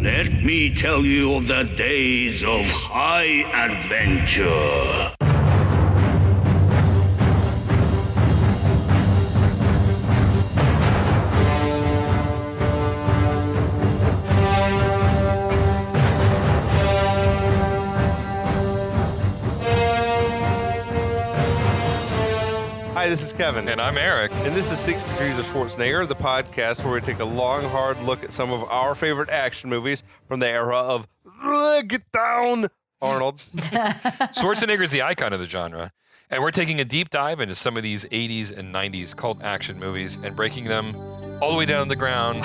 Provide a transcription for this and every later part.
Let me tell you of the days of high adventure. Hi, this is Kevin. And I'm Eric. And this is 6 Degrees of Schwarzenegger, the podcast where we take a long, hard look at some of our favorite action movies from the era of Get Down, Arnold. Schwarzenegger is the icon of the genre. And we're taking a deep dive into some of these 80s and 90s cult action movies and breaking them all the way down to the ground.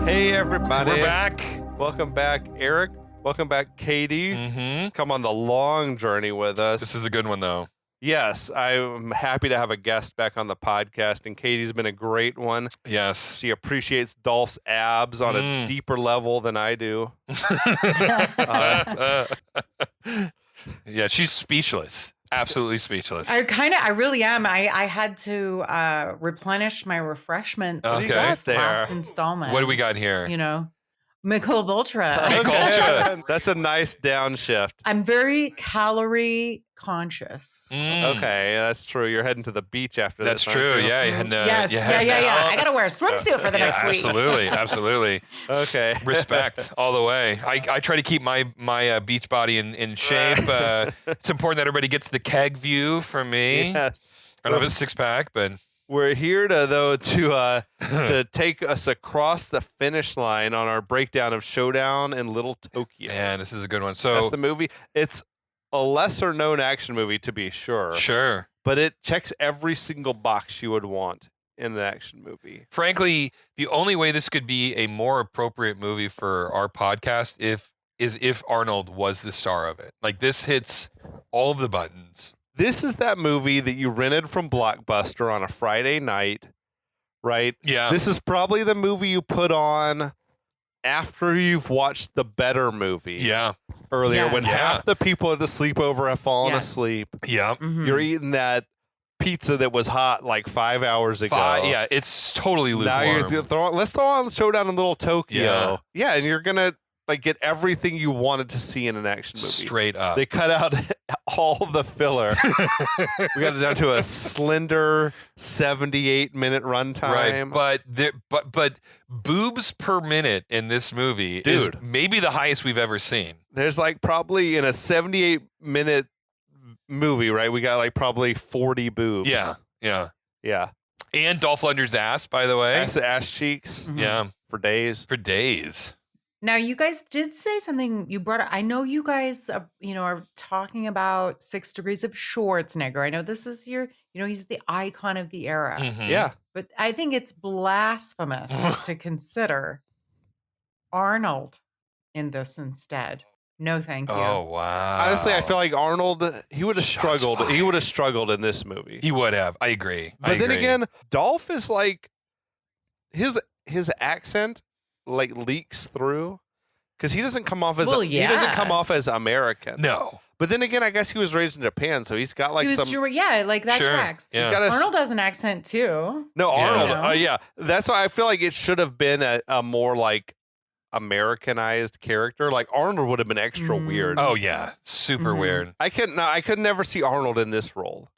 Hey, everybody. We're back. Welcome back, Eric. Welcome back, Katie. Mm-hmm. Come on the long journey with us. This is a good one, though. Yes, I'm happy to have a guest back on the podcast, and Katie's been a great one. Yes. She appreciates Dolph's abs on a deeper level than I do. Yeah, she's speechless. Absolutely speechless. I really am. I had to replenish my refreshments. Okay. Last There. installment. What do we got here? You know, Michelob Ultra. Ultra. That's a nice downshift. I'm very calorie conscious. Okay, that's true. You're heading to the beach after That's this. aren't true. you? Yeah. Yeah. I got to wear a swimsuit for the next week. Absolutely. Okay. Respect all the way. I try to keep my beach body in shape. It's important that everybody gets the keg view from me. Yeah. I don't have a six pack, but We're here to take us across the finish line on our breakdown of Showdown and Little Tokyo. man, this is a good one. That's So the movie. It's a lesser known action movie, to be sure, sure. but it checks every single box you would want in an action movie. Frankly, the only way this could be a more appropriate movie for our podcast is if Arnold was the star of it. Like, this hits all of the buttons. This is that movie that you rented from Blockbuster on a Friday night, right? Yeah. This is probably the movie you put on after you've watched the better movie Yeah. earlier, Yeah. when Yeah. half the people at the sleepover have fallen Yes. asleep. Yeah. Mhm. You're eating that pizza that was hot like 5 hours ago. Yeah, it's totally Now lukewarm. you're let's throw on Showdown in Little Tokyo. Yeah, and you're gonna like get everything you wanted to see in an action movie. Straight up. They cut out all the filler. We got it down to a slender 78-minute runtime. Right, but boobs per minute in this movie is Dude. maybe the highest we've ever seen. There's like probably in a 78-minute movie, right? We got like probably 40 boobs. Yeah. Yeah. And Dolph Lundgren's ass, by the way. Ass cheeks Mhm. Yeah, for days. for days. Now, you guys did say something you brought up. I know you guys, are talking about 6 Degrees of Schwarzenegger. I know this is he's the icon of the era. Mhm. Yeah. But I think it's blasphemous to consider Arnold in this instead. No, thank you. Oh wow. Honestly, I feel like Arnold, he would have Shots struggled. He fired. would have struggled in this movie. he would have. I agree. But then again, Dolph is like his accent like leaks through because he doesn't come off as he doesn't yeah. come off as American. no. But then again, I guess he was raised in Japan, so he's got like He was some. like that Sure. tracks. Yeah. He's got a, Arnold has an accent too. no, Yeah. Arnold. You know? Yeah, that's why I feel like it should have been a more like Americanized character. Like Arnold would have been extra weird. Oh yeah. Super Mhm. weird. I could never see Arnold in this role.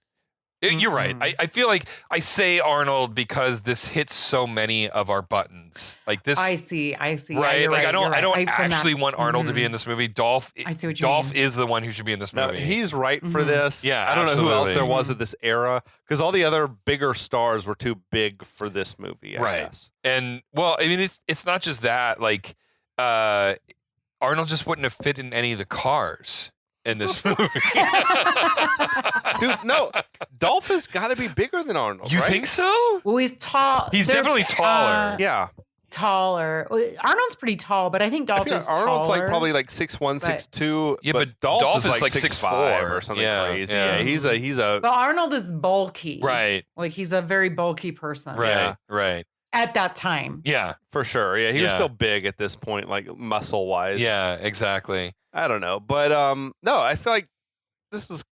You're right. Mhm. I feel like I say Arnold because this hits so many of our buttons. Like this. I see. Yeah, Right, you're like right, I don't you're right. actually from that- want Arnold to be in this movie. Dolph, I see what you Dolph mean. is the one who should be in this No, movie. he's right for Mhm. this. Yeah, I don't know who else absolutely. there was at this era because all the other bigger stars were too big for this movie. I Right. guess. And well, I mean, it's not just that. Like, Arnold just wouldn't have fit in any of the cars in this movie. Dude, no, Dolph has got to be bigger than Arnold. You right? think so? Well, he's tall. He's definitely taller. Yeah, taller. Well, Arnold's pretty tall, but I think I Dolph feel is like Arnold's taller. like probably like 6'1", But- 6'2". Yeah, but Dolph, Dolph is is like 6'5" 6'4" or something Yeah, crazy. yeah. Yeah, he's a But Arnold is bulky. Right, Like he's a very bulky person. right, Yeah. right. at that time. Yeah. For sure. Yeah, he was Yeah. still big at this point, like muscle wise. Yeah, exactly. I don't know. But no, I feel like this is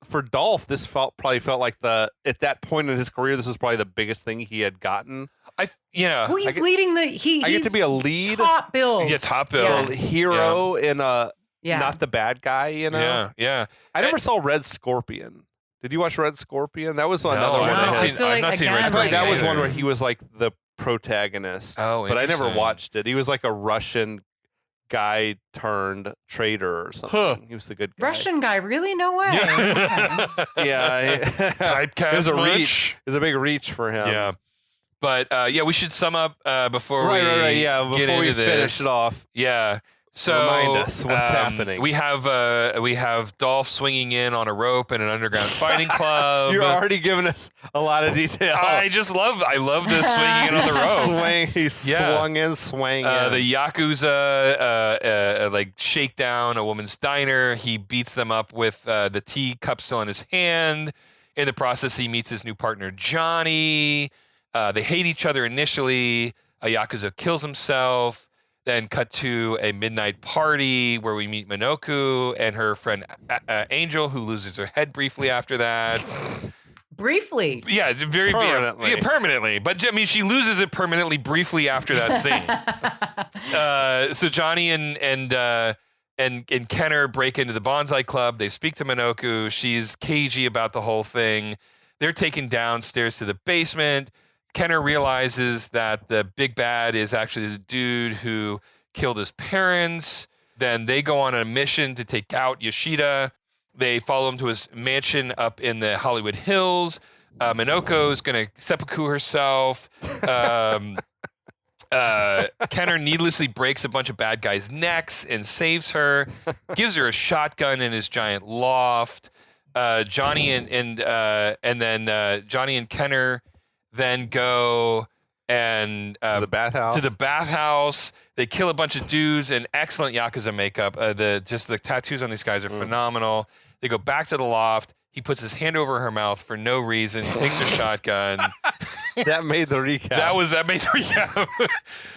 for Dolph, this probably felt like at that point in his career, this was probably the biggest thing he had gotten. Well, he's leading the I get to be a lead top build. Yeah, top bill. hero in a Yeah. not the bad guy, you know? Yeah, yeah. I never saw Red Scorpion. Did you watch Red Scorpion? That was another No, one. I've that not had- seen, feel I've like, not seen again, Red I feel like Scorpion that was one either. where he was like the protagonist. Oh, but I never interesting. watched it. He was like a Russian guy turned traitor or something. Huh. He was the good guy. Russian guy, really? No way. Yeah. Yeah. Typecast It was a much? reach. It was a big reach for him. Yeah. But yeah, we should sum up before Right. we Yeah. get Before we into finish this. it off. Yeah. So Remind us what's happening. We have Dolph swinging in on a rope in an underground fighting club. You're already giving us a lot of detail. I love this swinging in on the rope. He Yeah. swung in, swang in. The Yakuza like shake down a woman's diner. He beats them up with the teacup still in his hand. In the process, he meets his new partner, Johnny. They hate each other initially. A Yakuza kills himself. Then cut to a midnight party where we meet Minoku and her friend Angel, who loses her head briefly after that. Briefly. Yeah, it's very Permanently. Yeah, permanently. But I mean, she loses it permanently briefly after that scene. So Johnny and Kenner break into the bonsai club. They speak to Minoku. She's cagey about the whole thing. They're taken downstairs to the basement. Kenner realizes that the big bad is actually the dude who killed his parents. Then they go on a mission to take out Yoshida. They follow him to his mansion up in the Hollywood Hills. Minoko's going to seppuku herself. Kenner needlessly breaks a bunch of bad guys' necks and saves her. Gives her a shotgun in his giant loft. Johnny and Kenner then go and to the bathhouse. to the bathhouse. They kill a bunch of dudes in excellent Yakuza makeup. The tattoos on these guys are phenomenal. They go back to the loft. He puts his hand over her mouth for no reason. He takes her shotgun. That made the recap. That made the recap.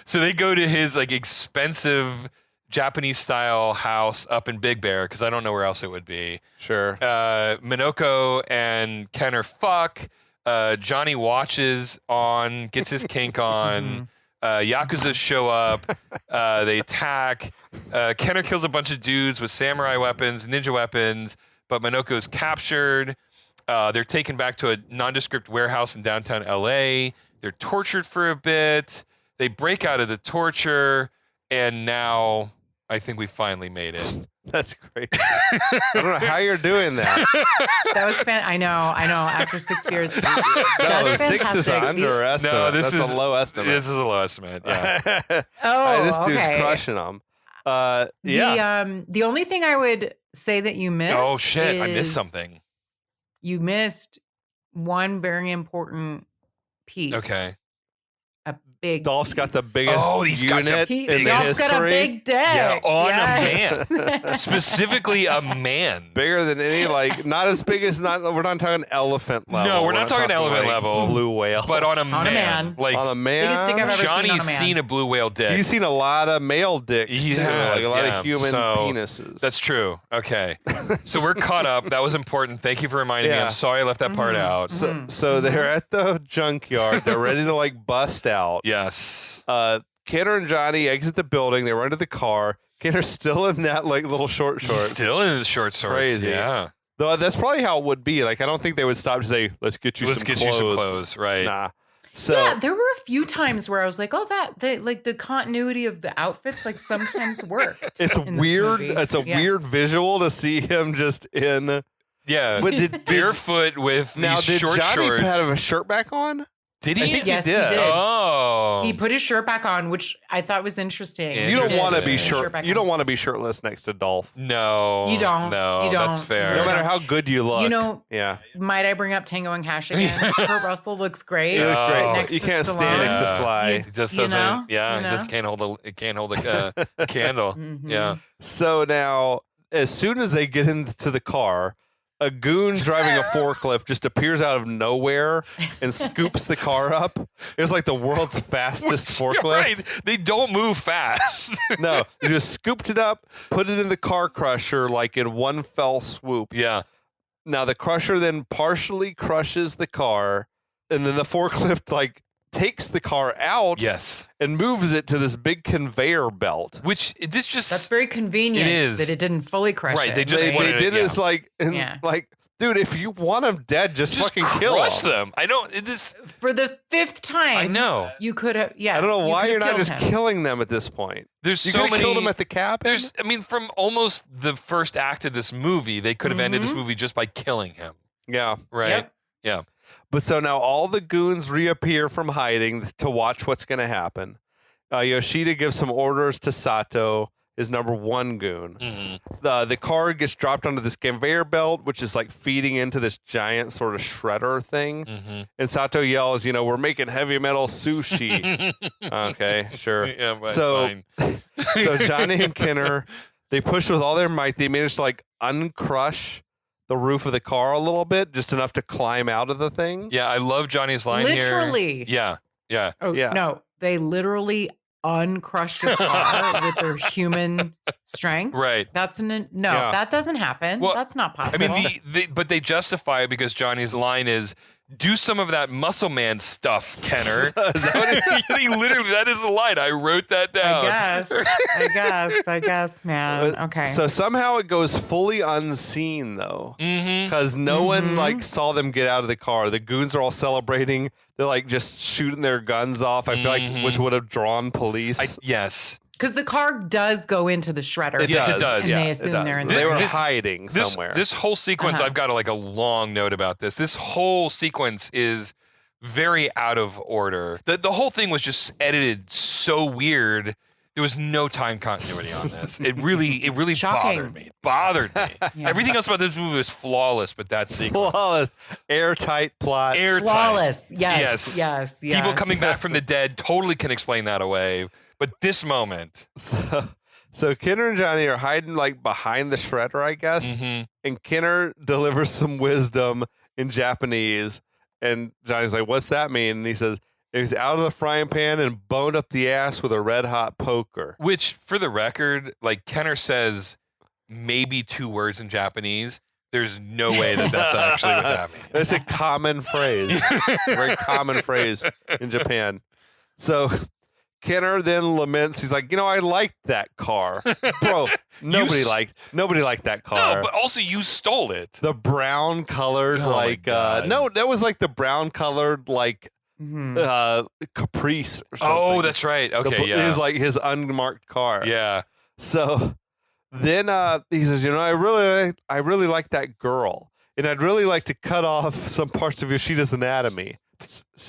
So they go to his like expensive Japanese style house up in Big Bear because I don't know where else it would be. Sure. Minoko and Kenner fuck. Johnny watches on, gets his kink on. Yakuza show up. They attack. Kenner kills a bunch of dudes with samurai weapons, ninja weapons, but Minoko's captured. They're taken back to a nondescript warehouse in downtown LA. They're tortured for a bit. They break out of the torture, and now I think we finally made it. That's great. I don't know how you're doing that. That was I know. After 6 years. No, That's 6 is an fantastic. underestimate. No, That's a low estimate. This is a low estimate. Yeah. Oh, This dude's okay. crushing them. Yeah. The only thing I would say that you missed. Oh shit! I missed is something. You missed one very important piece. Okay. A big. Dolph's got the piece. biggest Oh, he's got the unit He, in the Dolph's got a history. big dick. Yeah, on Yes. a man. Specifically, a man. Bigger than any, like, not as big as, we're not talking elephant level. No, we're not talking elephant like level. Blue whale. But on a On a man. Like on a man. Biggest dick I've ever seen on Johnny's a man. seen a blue whale dick. He's seen a lot of male dicks, He too. has, Like a lot yeah. of human So, penises. That's true. Okay. So we're caught up. That was important. Thank you for reminding me. Yeah. I'm sorry I left that part out. So they're at the junkyard. They're ready to, like, bust out. Yes. Kenner and Johnny exit the building. They run to the car. Kenner's still in that, like, little short He's shorts. still in his short shorts. Crazy. Yeah. Though that's probably how it would be. Like, I don't think they would stop to say, let's get you Let's some get clothes. you some clothes. Right. Nah. So, Yeah, there were a few times where I was like, "Oh, the continuity of the outfits like sometimes worked." it's in this weird. movie. It's a Yeah. weird visual to see him just in. Yeah. But did Barefoot with now these did short Johnny shorts. have a shirt back on? Did I he? think Yes, he did. did. Oh. He put his shirt back on, which I thought was interesting. Yeah. You don't Interesting. want to be Put his shirt. shirt back You on. don't want to be shirtless next to Dolph. No. You don't. No. You don't. That's fair. You No really matter how good you look. You know, Yeah. might I bring up Tango and Cash again? Kurt Russell looks great. You look Oh. great. Next You to can't stand Stallone. next to Yeah. Sly. It just You doesn't. know? Yeah. You It just can't hold a candle. Mhm. Yeah. So now, as soon as they get into the car, a goon driving a forklift just appears out of nowhere and scoops the car up. It was like the world's fastest forklift. Right. They don't move fast. No, they just scooped it up, put it in the car crusher like in one fell swoop. Yeah. Now the crusher then partially crushes the car, and then the forklift like takes the car out Yes. and moves it to this big conveyor belt. Which this just That's very convenient It is. that it didn't fully crush Right, it. they just They wanted did it, this like, and Yeah. like, dude, if you want them dead, just fucking kill crush them. them. I don't. This. For the 5th time. I know. You could have, I don't know you why could you're have not just killed him. killing them at this point. There's You so could have many. killed them at the cabin. There's. I mean, from almost the first act of this movie, they could have ended Mm-hmm. this movie just by killing him. Yeah. Right. Yep. Yeah. But so now all the goons reappear from hiding to watch what's going to happen. Yoshida gives some orders to Sato, his number 1 goon. Mm-hmm. The car gets dropped onto this conveyor belt, which is like feeding into this giant sort of shredder thing. Mm-hmm. And Sato yells, we're making heavy metal sushi. Okay, sure. Yeah. But So- fine. So Johnny and Kenner, they push with all their might. They manage to like uncrush the roof of the car a little bit, just enough to climb out of the thing. Yeah, I love Johnny's line here. Literally. Yeah. Yeah. Oh, Yeah. no. They literally uncrushed a car with their human strength. Right. That's no, Yeah. that doesn't happen. Well, That's not I possible. mean, but they justify it because Johnny's line is, "Do some of that muscle man stuff, Kenner." He literally, that is the line. I wrote that down. I guess, man. Okay. So somehow it goes fully unseen though, Mm-hmm. because no one like saw them get out of the car. The goons are all celebrating. They're like just shooting their guns off. I feel like which would have drawn police. Yes. Because the car does go into the shredder. Yes, it does. And Yeah, they it assume does. they're in They the were This- hiding somewhere. This whole sequence, Uh-huh. I've got a long note about this. This whole sequence is very out of order. The whole thing was just edited so weird. There was no time continuity on this. It really Shocking. bothered me. Everything else about this movie was flawless, but that sequence. Flawless, airtight plot. Airtight. flawless. Yes. People coming back from the dead totally can explain that away. But this moment, So Kenner and Johnny are hiding like behind the shredder, I guess. And Kenner delivers some wisdom in Japanese. And Johnny's like, "What's that mean?" And he says, "He's out of the frying pan and boned up the ass with a red hot poker." which for the record, like Kenner says maybe 2 words in Japanese. There's no way that that's actually what that means. It's a common phrase, very common phrase in Japan. So Kenner then laments. He's like, I liked that car, bro. Nobody liked that car. No, but also you stole it. The brown colored, Oh my God. no, that was like the brown colored, like Caprice or something. Oh, that's right. Okay, yeah. It was like his unmarked car. Yeah. So then he says, I really like that girl, and I'd really like to cut off some parts of Yoshida's anatomy.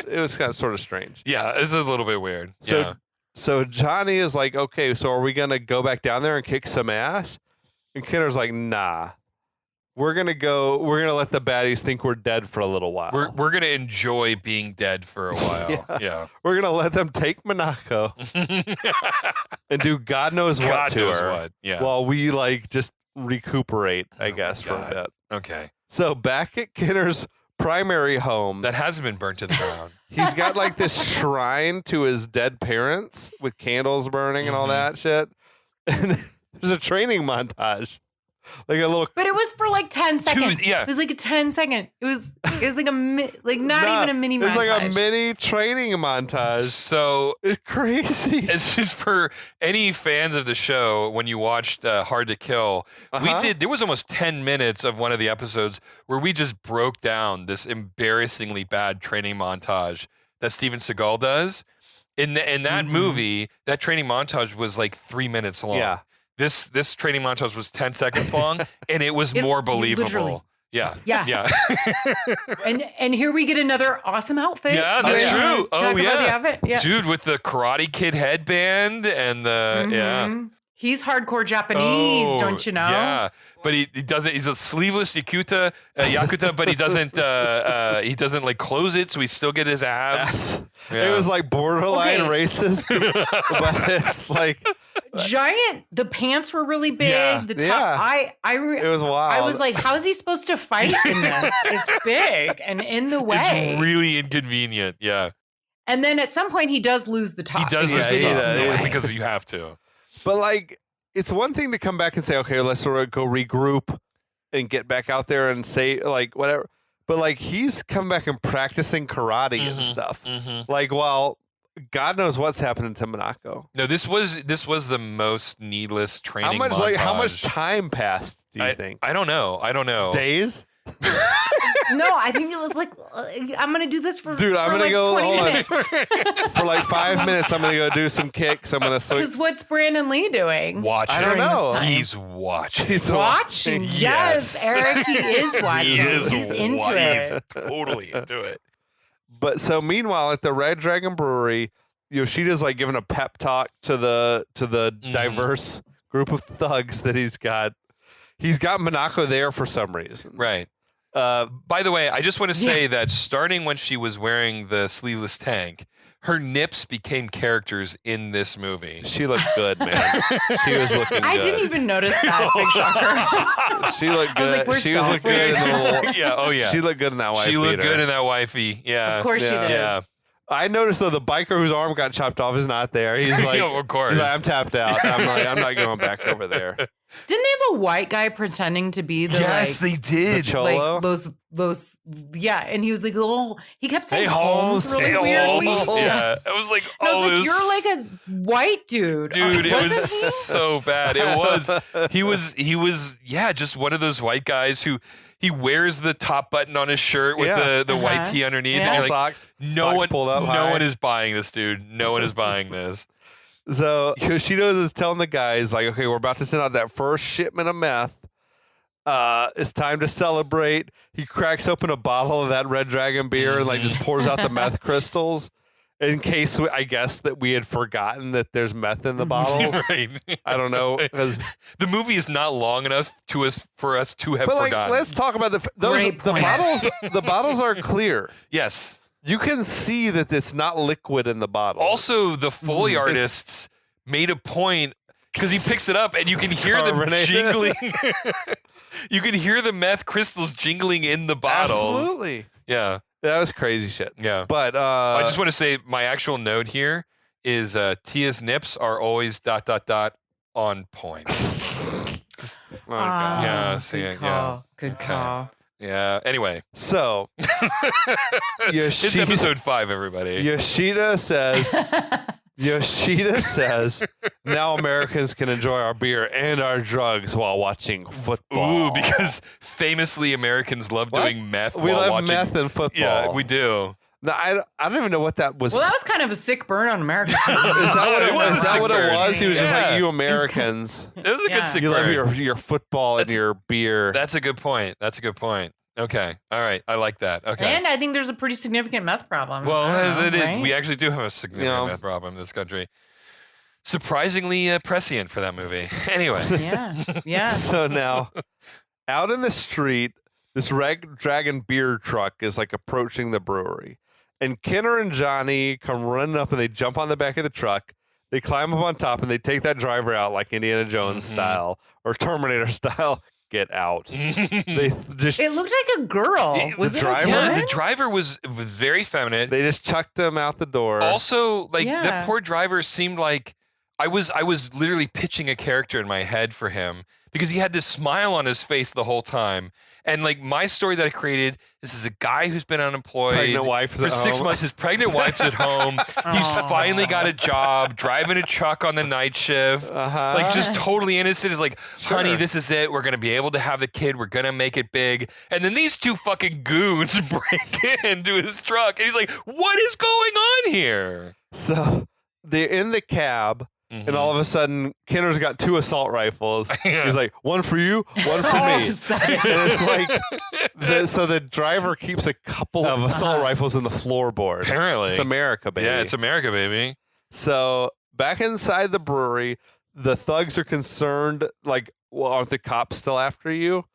It was kind of sort of strange. Yeah, it's a little bit weird. So yeah. So Johnny is like, okay, so are we gonna go back down there and kick some ass? And Kenner's like, nah. We're gonna let the baddies think we're dead for a little while. We're gonna enjoy being dead for a while. Yeah. We're gonna let them take Monaco and do God knows what God to knows her. what, yeah. While we like just recuperate, I guess, for a God. bit. Okay. So back at Kenner's primary home, That hasn't been burnt to the ground. he's got like this shrine to his dead parents with candles burning and all that shit. And there's a training montage. Like a little But it was for like 10 seconds. yeah. It was like a 10-second. It was like not even a mini montage. It's like a mini training montage. So It's crazy. it's just for any fans of the show, when you watched Hard to Kill, there was almost 10 minutes of one of the episodes where we just broke down this embarrassingly bad training montage that Steven Seagal does. In that movie, that training montage was like 3 minutes long. Yeah. This training montage was 10 seconds long, and it was more believable. literally. Yeah. Yeah. Yeah. And here we get another awesome outfit. Yeah, that's We're gonna true. Oh, talk about yeah. the outfit. Yeah. Dude with the Karate Kid headband and the, yeah. Mhm. He's hardcore Japanese, Oh, don't you know? Yeah, but he doesn't. He's a sleeveless Yakuza, but he doesn't like close it, so we still get his abs. It was like borderline Okay. racist, but it's like giant. The pants were really big. Yeah. The top. Yeah. It was wild. I was like, how is he supposed to fight in this? It's big and in the way. It's really inconvenient. Yeah. And then at some point he does lose the top. He does because lose it the is top in the way. because you have to. But like, it's one thing to come back and say, okay, let's sort of go regroup and get back out there and say like whatever. But like, he's come back and practicing karate and stuff. Like, well, God knows what's happening to Monaco. No, this was the most needless training. How much time passed? Do you think? I don't know. Days? No, I think it was like, I'm going to do this for, Dude, I'm for gonna like go 20 hold on. minutes. For like 5 minutes, I'm gonna go do some kicks. I'm gonna swing. Because what's Brandon Lee doing? Watching. I don't know. He's watching. He's Watching. Yes, Eric, he is watching. He is He's into wa- it. He's totally into it. But so meanwhile, at the Red Dragon Brewery, Yoshida's like giving a pep talk to the diverse group of thugs that he's got. He's got Monaco there for some reason. Right. By the way, I just want to say that starting when she was wearing the sleeveless tank, her nips became characters in this movie. She looked good, man. She was looking good. I didn't even notice that. Big shocker. She looked good. I was like, where's she was looking good in the little, Yeah. Oh yeah. She looked good in that wife She looked beater. good in that wifey. Yeah. Of course she did. Yeah. I noticed though the biker whose arm got chopped off is not there. He's like, of course. he's like, I'm tapped out. I'm not going back over there. Didn't they have a white guy pretending to be the they The did. Cholo. like those and he was like, oh, he kept saying Hey, Holmes Holmes. really Hey, weirdly. Holmes. Yeah. I was like, And I was oh, like, it was you're like a white dude. Dude, it Wasn't was he? so bad. It was. He was. Yeah, just one of those white guys who he wears the top button on his shirt with Yeah. the white tee underneath. Yeah. And you're like, Socks. no Socks one, pulled up no high. one is buying this, dude. No one is buying this. So Yoshida is telling the guys, like, okay, we're about to send out that first shipment of meth. It's time to celebrate. He cracks open a bottle of that Red Dragon beer and like just pours out the meth crystals in case I guess that we had forgotten that there's meth in the bottles. Right. I don't know. 'Cause- The movie is not long enough for us to have But like, forgotten. let's talk about the Great point. bottles. The bottles are clear. Yes. You can see that it's not liquid in the bottle. Also, the Foley It's- artists made a point because he picks it up and you can hear them carbonated. jingling. You can hear the meth crystals jingling in the bottles. absolutely. Yeah. That was crazy shit. Yeah. But I just want to say my actual note here is Tia's nips are always ... on point. oh, God. Yeah, see good it, call. yeah. Good Okay. call. Yeah. Anyway, So it's Yoshida, episode 5, everybody. Yoshida says, now Americans can enjoy our beer and our drugs while watching football. Ooh, because famously Americans love What? doing meth we while love watching. meth and football. Yeah, we do. No, I don't even know what that was. Well, that was kind of a sick burn on America. is that what it was? Is that what it was? He was just Yeah. like, you Americans. It was a Yeah. good sick You love burn. your football and That's- your beer. That's a good point. Okay. All right. I like that. Okay. And I think there's a pretty significant meth problem. Well, I don't know, it is. right? We actually do have a significant Yeah. meth problem in this country. Surprisingly prescient for that movie. Anyway. Yeah. Yeah. So now, out in the street, this Red Dragon beer truck is like approaching the brewery. And Kenner and Johnny come running up and they jump on the back of the truck. They climb up on top and they take that driver out like Indiana Jones style or Terminator style. Get out. They just It looked like a girl. Was the it driver- a Yeah, woman? the driver was very feminine. they just chucked him out the door. Also, like Yeah. that poor driver seemed like I was literally pitching a character in my head for him because he had this smile on his face the whole time. And like my story that I created, this is a guy who's been unemployed Pregnant wife is for at 6 home. months. His pregnant wife's at home. He's Aw. finally got a job, driving a truck on the night shift. Uh-huh. Like just totally innocent. Is like, honey, Sure. this is it. We're gonna be able to have the kid. We're gonna make it big. And then these two fucking goons break into his truck, and he's like, "What is going on here?" So they're in the cab, and all of a sudden, Kenner's got 2 assault rifles. Yeah. He's like, one for you, one for All of a me. sudden. And it's like, so the driver keeps a couple of assault rifles in the floorboard. Apparently. It's America, baby. Yeah, it's America, baby. So back inside the brewery, the thugs are concerned, like, well, aren't the cops still after you?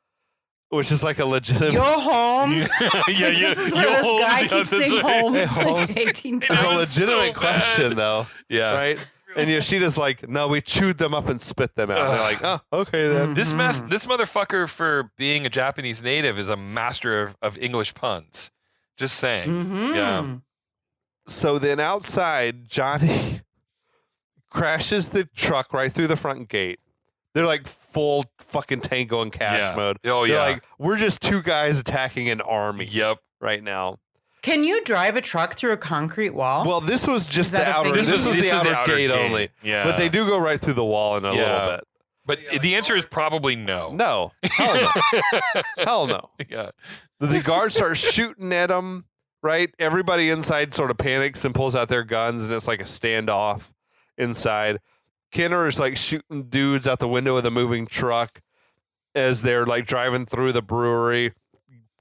Which is like a legitimate. Yo, Holmes. Yeah, This is yo, where this Holmes, guy yeah, keeps that's saying right. Holmes Hey, Holmes. like 18 It's times. a It was legitimate so question, bad. though. Yeah. Right? And Yoshida's like, no, we chewed them up and spit them out. And they're like, oh, okay then. This motherfucker, for being a Japanese native, is a master of English puns. Just saying. Mhm. Yeah. So then outside, Johnny crashes the truck right through the front gate. They're like full fucking Tango and Cash mode. Oh, They're yeah. like, we're just two guys attacking an army Yep. right now. Can you drive a truck through a concrete wall? Well, this was just Is the that a outer. thing? This was the outer gate gate. only. Yeah. But they do go right through the wall in a little bit. But the answer is probably no. No. Hell no. Hell no. Yeah. The guards start shooting at them, right? Everybody inside sort of panics and pulls out their guns, and it's like a standoff inside. Kenner is like shooting dudes out the window of the moving truck as they're like driving through the brewery.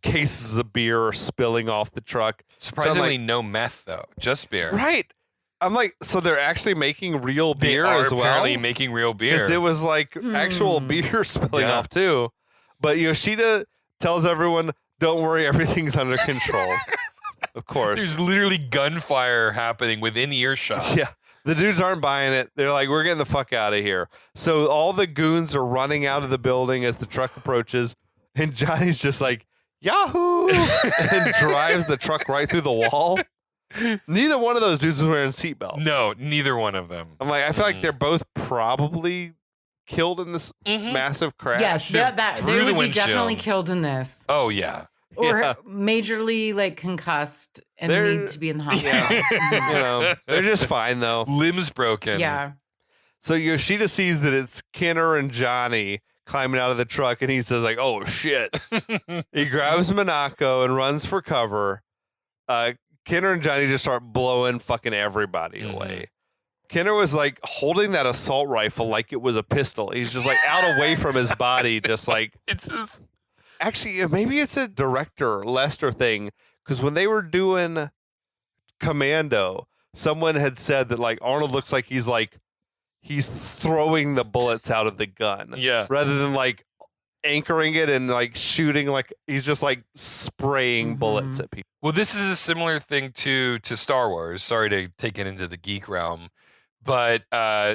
Cases of beer are spilling off the truck. Surprisingly, So no meth, though. Just beer. right. I'm like, so they're actually making real They beer are as well? apparently making real beer. Because it was like actual beer spilling Yeah. off too. But Yoshida tells everyone, don't worry, everything's under control. Of course. There's literally gunfire happening within earshot. Yeah. The dudes aren't buying it. They're like, we're getting the fuck out of here. So all the goons are running out of the building as the truck approaches. And Johnny's just like, Yahoo! And drives the truck right through the wall. Neither one of those dudes was wearing seatbelts. No, neither one of them. I'm like, I feel like they're both probably killed in this Mhm. massive crash. yes, that through they the would be definitely windshield. killed in this, Oh, yeah. or Yeah. majorly like concussed and They're- need to be in the hospital. You know, they're just fine though. Limbs broken. Yeah. So Yoshida sees that it's Kenner and Johnny climbing out of the truck, and he says like, "Oh shit!" He grabs Minako and runs for cover. Kenner and Johnny just start blowing fucking everybody away. Kenner was like holding that assault rifle like it was a pistol. He's just like out away from his body, just like It's just. actually maybe it's a director Lester thing because when they were doing Commando, someone had said that like Arnold looks like he's throwing the bullets out of the gun. Yeah. Rather than like anchoring it and like shooting, like he's just like spraying bullets at people. Well, this is a similar thing to Star Wars. Sorry to take it into the geek realm. But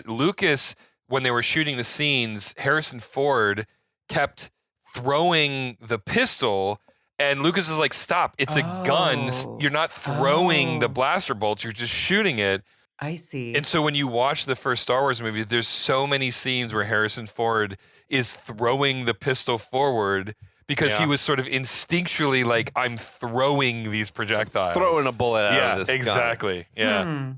Lucas, when they were shooting the scenes, Harrison Ford kept throwing the pistol. And Lucas is like, stop, it's a gun. Oh. You're not throwing the Oh. blaster bolts, you're just shooting it. I see. And so when you watch the first Star Wars movie, there's so many scenes where Harrison Ford is throwing the pistol forward because he Yeah. was sort of instinctually like, I'm throwing these projectiles. Throwing a bullet out Yeah, of this gun. exactly. Yeah.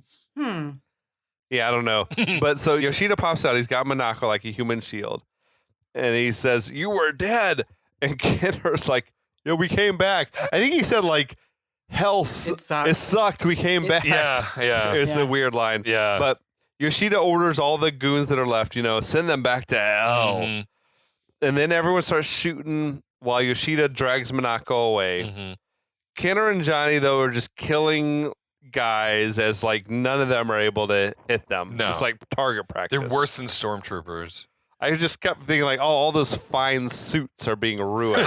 Yeah, I don't know. But so Yoshida pops out. He's got Minako like a human shield. And he says, "You were dead." And Kenner's like, "Yeah, we came back." I think he said like, "Hell, sucked. it sucked. We came back." Yeah, yeah. It's Yeah. a weird line. Yeah. But Yoshida orders all the goons that are left, send them back to hell. Mhm, And then everyone starts shooting while Yoshida drags Minako away. mhm. Kenner and Johnny, though, are just killing guys as like none of them are able to hit them. No. It's like target practice. They're worse than stormtroopers. I just kept thinking like, oh, all those fine suits are being ruined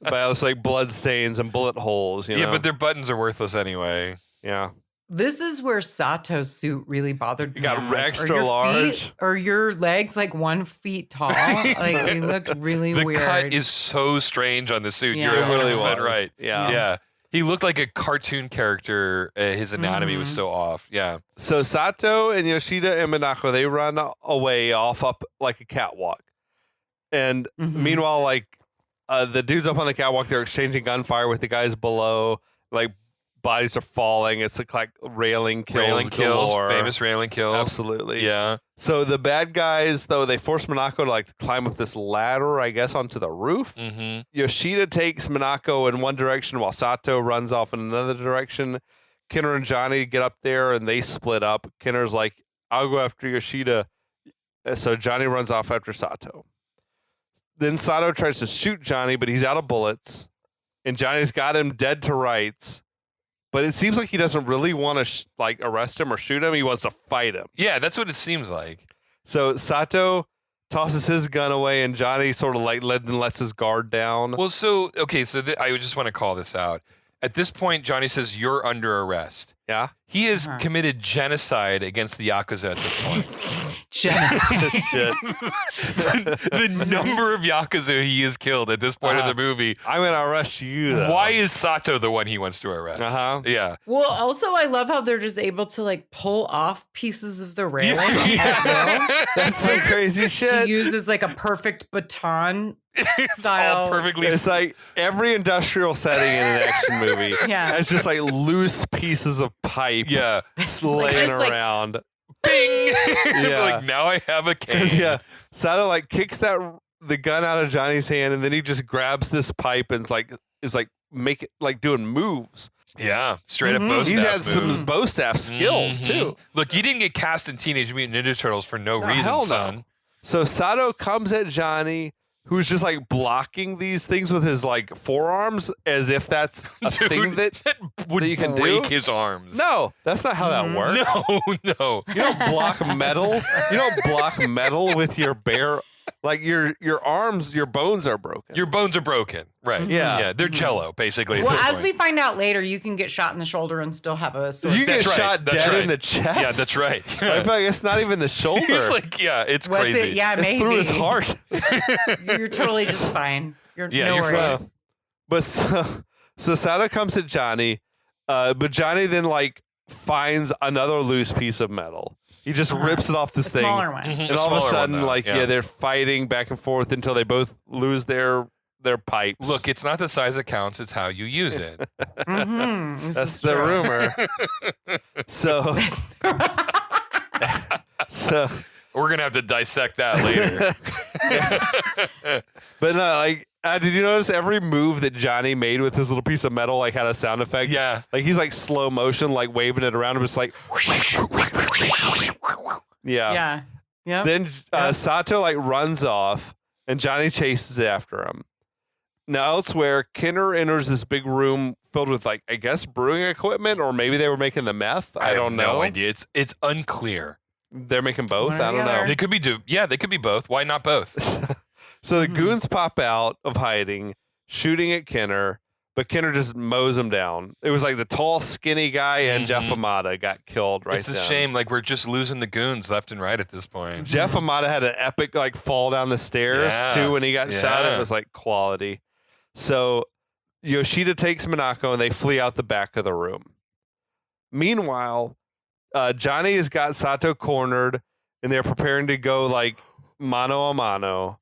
by this like blood stains and bullet holes. Yeah, but their buttons are worthless anyway. yeah. This is where Sato's suit really bothered me. You got I'm like, extra are your large? feet, or your legs like 1 feet tall? Like they looked really The weird. cut is so strange on the suit. Yeah. You're It really 100% was. right. Yeah. Yeah. He looked like a cartoon character. His anatomy was so off. Yeah. So Sato and Yoshida and Minako, they run away off up like a catwalk. And meanwhile, like the dudes up on the catwalk, they're exchanging gunfire with the guys below. Like bodies are falling. It's like railing kills. Railing kills. galore. Famous railing kills. Absolutely. Yeah. So the bad guys, though, they force Minako to like climb up this ladder, I guess, onto the roof. Mm-hmm. Yoshida takes Minako in one direction while Sato runs off in another direction. Kenner and Johnny get up there and they split up. Kenner's like, I'll go after Yoshida. So Johnny runs off after Sato. Then Sato tries to shoot Johnny, but he's out of bullets. And Johnny's got him dead to rights. But it seems like he doesn't really want to arrest him or shoot him. He wants to fight him. Yeah, that's what it seems like. So Sato tosses his gun away, and Johnny sort of like lets his guard down. Well, so, okay, so I just want to call this out. At this point, Johnny says, you're under arrest. Yeah. He has committed genocide against the Yakuza at this point. Genocide. Shit. The number of Yakuza he has killed at this point of the movie. I'm going to arrest you, though. Why is Sato the one he wants to arrest? Yeah. Well, also, I love how they're just able to like pull off pieces of the railing at will. That's some crazy shit. To use as like a perfect baton style. All perfectly. It's like every industrial setting in an action movie has just like loose pieces of pipe laying around. Bing! Yeah. Like, now I have a cane. Yeah. Sato like kicks the gun out of Johnny's hand, and then he just grabs this pipe and is doing moves. Yeah, straight up bow staff. He's had moves. some bow staff skills too. Look, you didn't get cast in Teenage Mutant Ninja Turtles for no reason, hell no. son. So Sato comes at Johnny, who's just like blocking these things with his like forearms, as if that's a thing that would you can break do. his arms. No, that's not how that works. No. You don't block metal. You don't block metal with your bare. Like your arms, your bones are broken. Your bones are broken. Right. Yeah. They're jello, basically. Well, as we find out later, you can get shot in the shoulder and still have a sword. You get That's shot right. That's dead right. in the chest. Yeah, that's right. I feel like it's not even the shoulder. He's like, it's Was crazy. it? Yeah, it's maybe. through his heart. You're totally just fine. You're Yeah, no you're worries. fine. But so Sato comes at Johnny, but Johnny then like finds another loose piece of metal. He just rips it off this thing. Smaller one. And all of a sudden, they're fighting back and forth until they both lose their pipes. Look, it's not the size that counts; it's how you use it. That's the rumor. So We're gonna have to dissect that later. but no, like, did you notice every move that Johnny made with his little piece of metal like had a sound effect? Yeah. Like he's like slow motion, like waving it around, and just like, yeah. Yeah. Then Sato like runs off, and Johnny chases after him. Now elsewhere, Kinner enters this big room filled with like I guess brewing equipment, or maybe they were making the meth. I don't know. No idea. It's unclear. They're making both. One or I the don't know. other. They could be they could be both. Why not both? So the goons pop out of hiding, shooting at Kinner, but Kinner just mows him down. It was like the tall, skinny guy and Jeff Amata got killed right It's a then. shame. Like we're just losing the goons left and right at this point. Jeff Amata had an epic like fall down the stairs too when he got shot. It was like quality. So Yoshida takes Minako and they flee out the back of the room. Meanwhile, Johnny has got Sato cornered and they're preparing to go like mano a mano.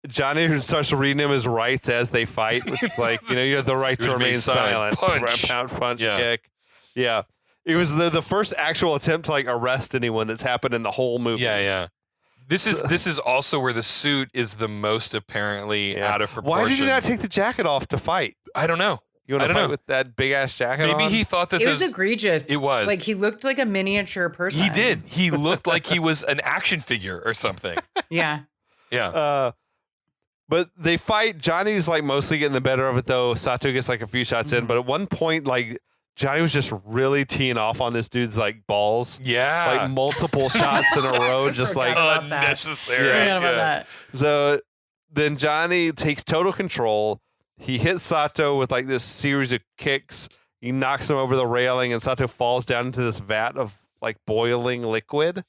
Johnny starts reading him his rights as they fight. It's like, you have the right to remain silent. Punch, kick. Yeah. It was the first actual attempt to like arrest anyone that's happened in the whole movie. Yeah. This is also where the suit is the most apparently out of proportion. Why did you not take the jacket off to fight? I don't know. You want to fight with that big ass jacket Maybe on? he thought that It was egregious. It was. Like he looked like a miniature person. He did. He looked like he was an action figure or something. Yeah. Yeah. But they fight. Johnny's like mostly getting the better of it though. Sato gets like a few shots in, but at one point like Johnny was just really teeing off on this dude's like balls. Yeah. Like multiple shots in a row, just like about that. unnecessary. I forgot about that. So then Johnny takes total control. He hits Sato with like this series of kicks. He knocks him over the railing, and Sato falls down into this vat of like boiling liquid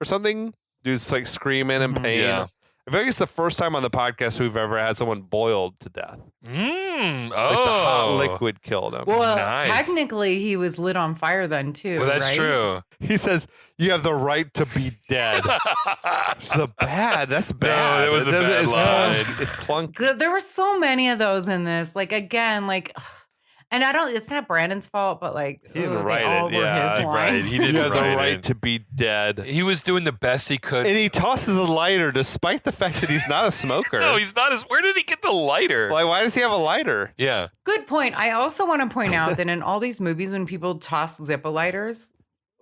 or something. Dude's like screaming in pain. Yeah. I feel like it's the first time on the podcast we've ever had someone boiled to death. Like the hot liquid killed him. Well, Nice. technically, he was lit on fire then too. Well, that's right? true. He says, "You have the right to be dead." That's bad. That's bad. that was a bad line. It's clunky. There were so many of those in this. Like again, like, and I don't. It's not Brandon's fault, but like He didn't they write all it, were yeah, his right. lines. He didn't You have the write right it. to be dead. He was doing the best he could. And he tosses a lighter despite the fact that he's not a smoker. No, he's not. Where did he get the lighter? Like, why does he have a lighter? Yeah. Good point. I also want to point out that in all these movies, when people toss Zippo lighters,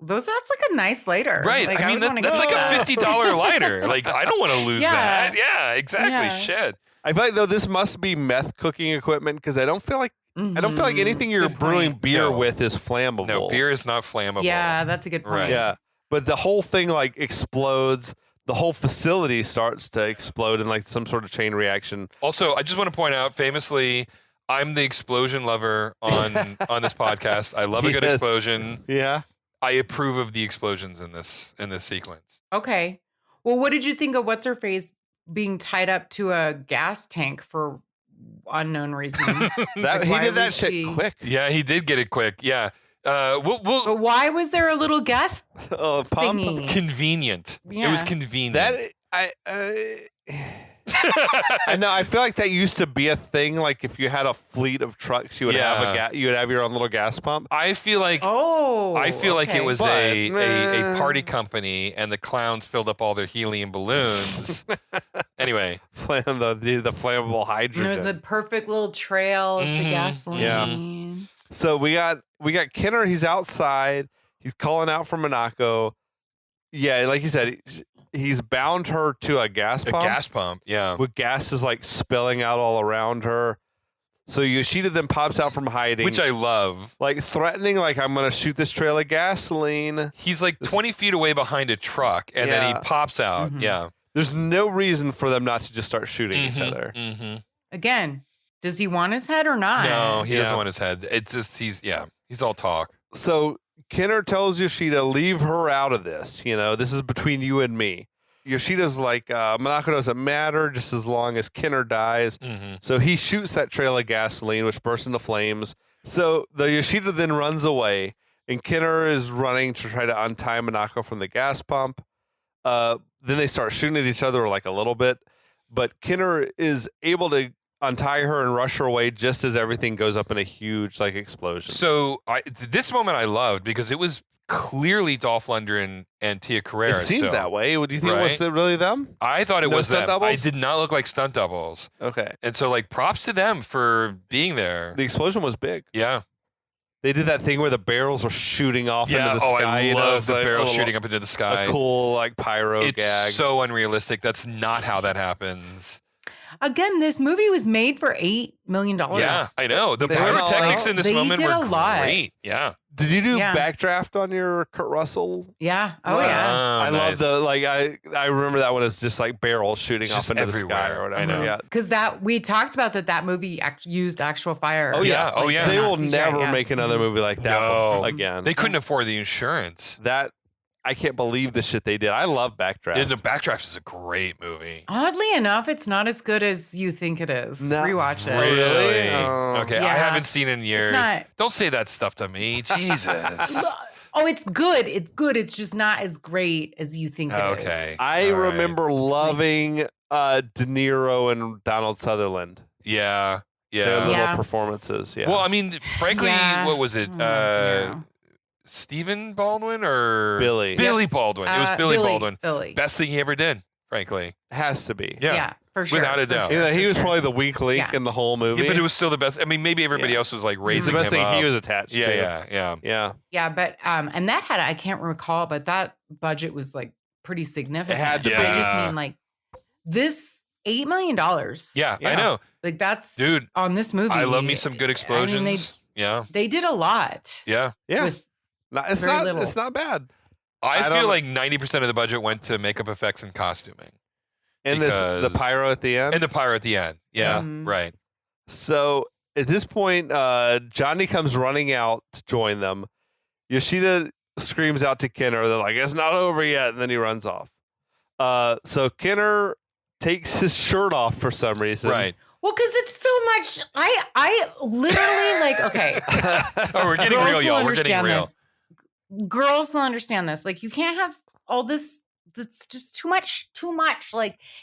that's like a nice lighter. Right. Like, I mean, would wanna that's get like a that. $50 lighter. Like, I don't want to lose Yeah. that. Yeah, exactly. Yeah. Shit. I feel like though this must be meth cooking equipment because I don't feel like anything you're Good brewing point. beer No. with is flammable. No, beer is not flammable. Yeah, that's a good point. Right. Yeah, but the whole thing like explodes. The whole facility starts to explode in like some sort of chain reaction. Also, I just want to point out famously, I'm the explosion lover on this podcast. I love a good explosion. Yeah. I approve of the explosions in this sequence. Okay. Well, what did you think of what's her face being tied up to a gas tank for unknown reasons? He why did that was shit she- quick. Yeah, he did get it quick. Yeah. But why was there a little gas Oh, pump. thingy? Convenient. It was Yeah. convenient. That I know. I feel like that used to be a thing. Like if you had a fleet of trucks, you would have you would have your own little gas pump. I feel like Okay. it was But, a party company, and the clowns filled up all their helium balloons. Anyway, the flammable hydrogen. And it was a perfect little trail of the Mhm. gasoline. So we got Kenner. He's outside. He's calling out for Monaco. Yeah, like you said, he's bound her to a gas a pump. gas pump. Yeah. With gas is like spilling out all around her. So Yoshida then pops out from hiding, Which I love. like threatening, like I'm gonna shoot this trail of gasoline. He's like 20 feet away behind a truck, and then he Yeah. pops out. Mhm. Yeah. There's no reason for them not to just start shooting each Mhm, other. mhm. Again, does he want his head or not? No, he doesn't Yeah. want his head. It's just he's all talk. So Kenner tells Yoshida, leave her out of this. This is between you and me. Yoshida's like, Monaco doesn't matter just as long as Kenner dies. Mm-hmm. So he shoots that trail of gasoline, which bursts into flames. So the Yoshida then runs away, and Kenner is running to try to untie Monaco from the gas pump. Then they start shooting at each other like a little bit, but Kenner is able to untie her and rush her away just as everything goes up in a huge explosion. So this moment I loved because it was clearly Dolph Lundgren and Tia Carrera. It seemed still. that way. Do you think it was Right? really them? I thought it No was stunt them. doubles? I did not look like stunt doubles. Okay. And so props to them for being there. The explosion was big. Yeah. They did that thing where the barrels were shooting off into the sky. I love the like barrel a little- shooting up into the sky. A cool pyro It's gag. so unrealistic. That's not how that happens. Again, this movie was made for $8 million. Yeah, I know. The They went all pyrotechnics out. in this They moment did were a lot. great. Yeah. Did you do Yeah. backdraft on your Kurt Russell? Yeah. Oh, Wow. yeah. Oh, I nice. love I remember that one as just barrels shooting It's off just into the sky everywhere. or I whatever. know. Yeah. Because we talked about that movie used actual fire. Oh, yeah. Oh, yeah. They not will CGI, never yeah. make another movie like that No. again. They couldn't afford the insurance. That I can't believe the shit they did. I love backdraft. Yeah, the Backdraft is a great movie. Oddly enough, it's not as good as you think it is. No. Rewatch it. Really? Oh. Okay, I Yeah. haven't seen it in years. not- Don't say that stuff to me. Jesus. Oh, it's good. It's good. It's just not as great as you think it is. Okay. I All right. remember loving De Niro and Donald Sutherland. Yeah. Their Yeah. little Yeah. performances. Yeah. Well, I mean, frankly, Yeah. what was it? De Niro. Stephen Baldwin or Billy. Billy Yep. Baldwin. It was Billy Baldwin. Billy. Best thing he ever did, frankly. has to be. Yeah. For sure. Without a for doubt. sure, He for was sure. probably the weak link Yeah. in the whole movie. Yeah, but it was still the best. I mean, maybe everybody Yeah. else was It's raising the best him thing up. he was attached Yeah, to. yeah. Yeah. Yeah, but and that had I can't recall, but that budget was pretty significant. had to be. But I just Yeah. mean this $8 million. Yeah, Yeah. I know. That's Dude, on this movie. I love me some good explosions. Yeah. they did a lot. Yeah. Yeah. With It's very not. little. It's not bad. I don't- feel like 90% of the budget went to makeup effects and costuming. And the Because- pyro at the end. And the pyro at the end. Yeah, Mhm. right. So at this point, Johnny comes running out to join them. Yoshida screams out to Kenner. They're like, "It's not over yet," and then he runs off. So Kenner takes his shirt off for some reason. Right. well, because it's so much. I literally okay. Oh, we're getting Girls real, will y'all. We're getting understand real. this. Girls will understand this. You can't have all this. It's just too much.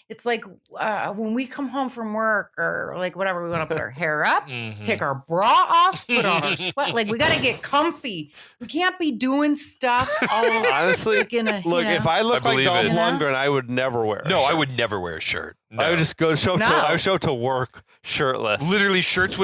It's when we come home from work or whatever, we want to put our hair up, Mhm. take our bra off, put on our sweat. We got to get comfy. We can't be doing stuff all Honestly, in a, look, if I look I like believe Dolph it. Lundgren, I would never wear. A No, I shirt. would never wear a shirt. No. I would just go show. No. I would show up to work shirtless. Literally,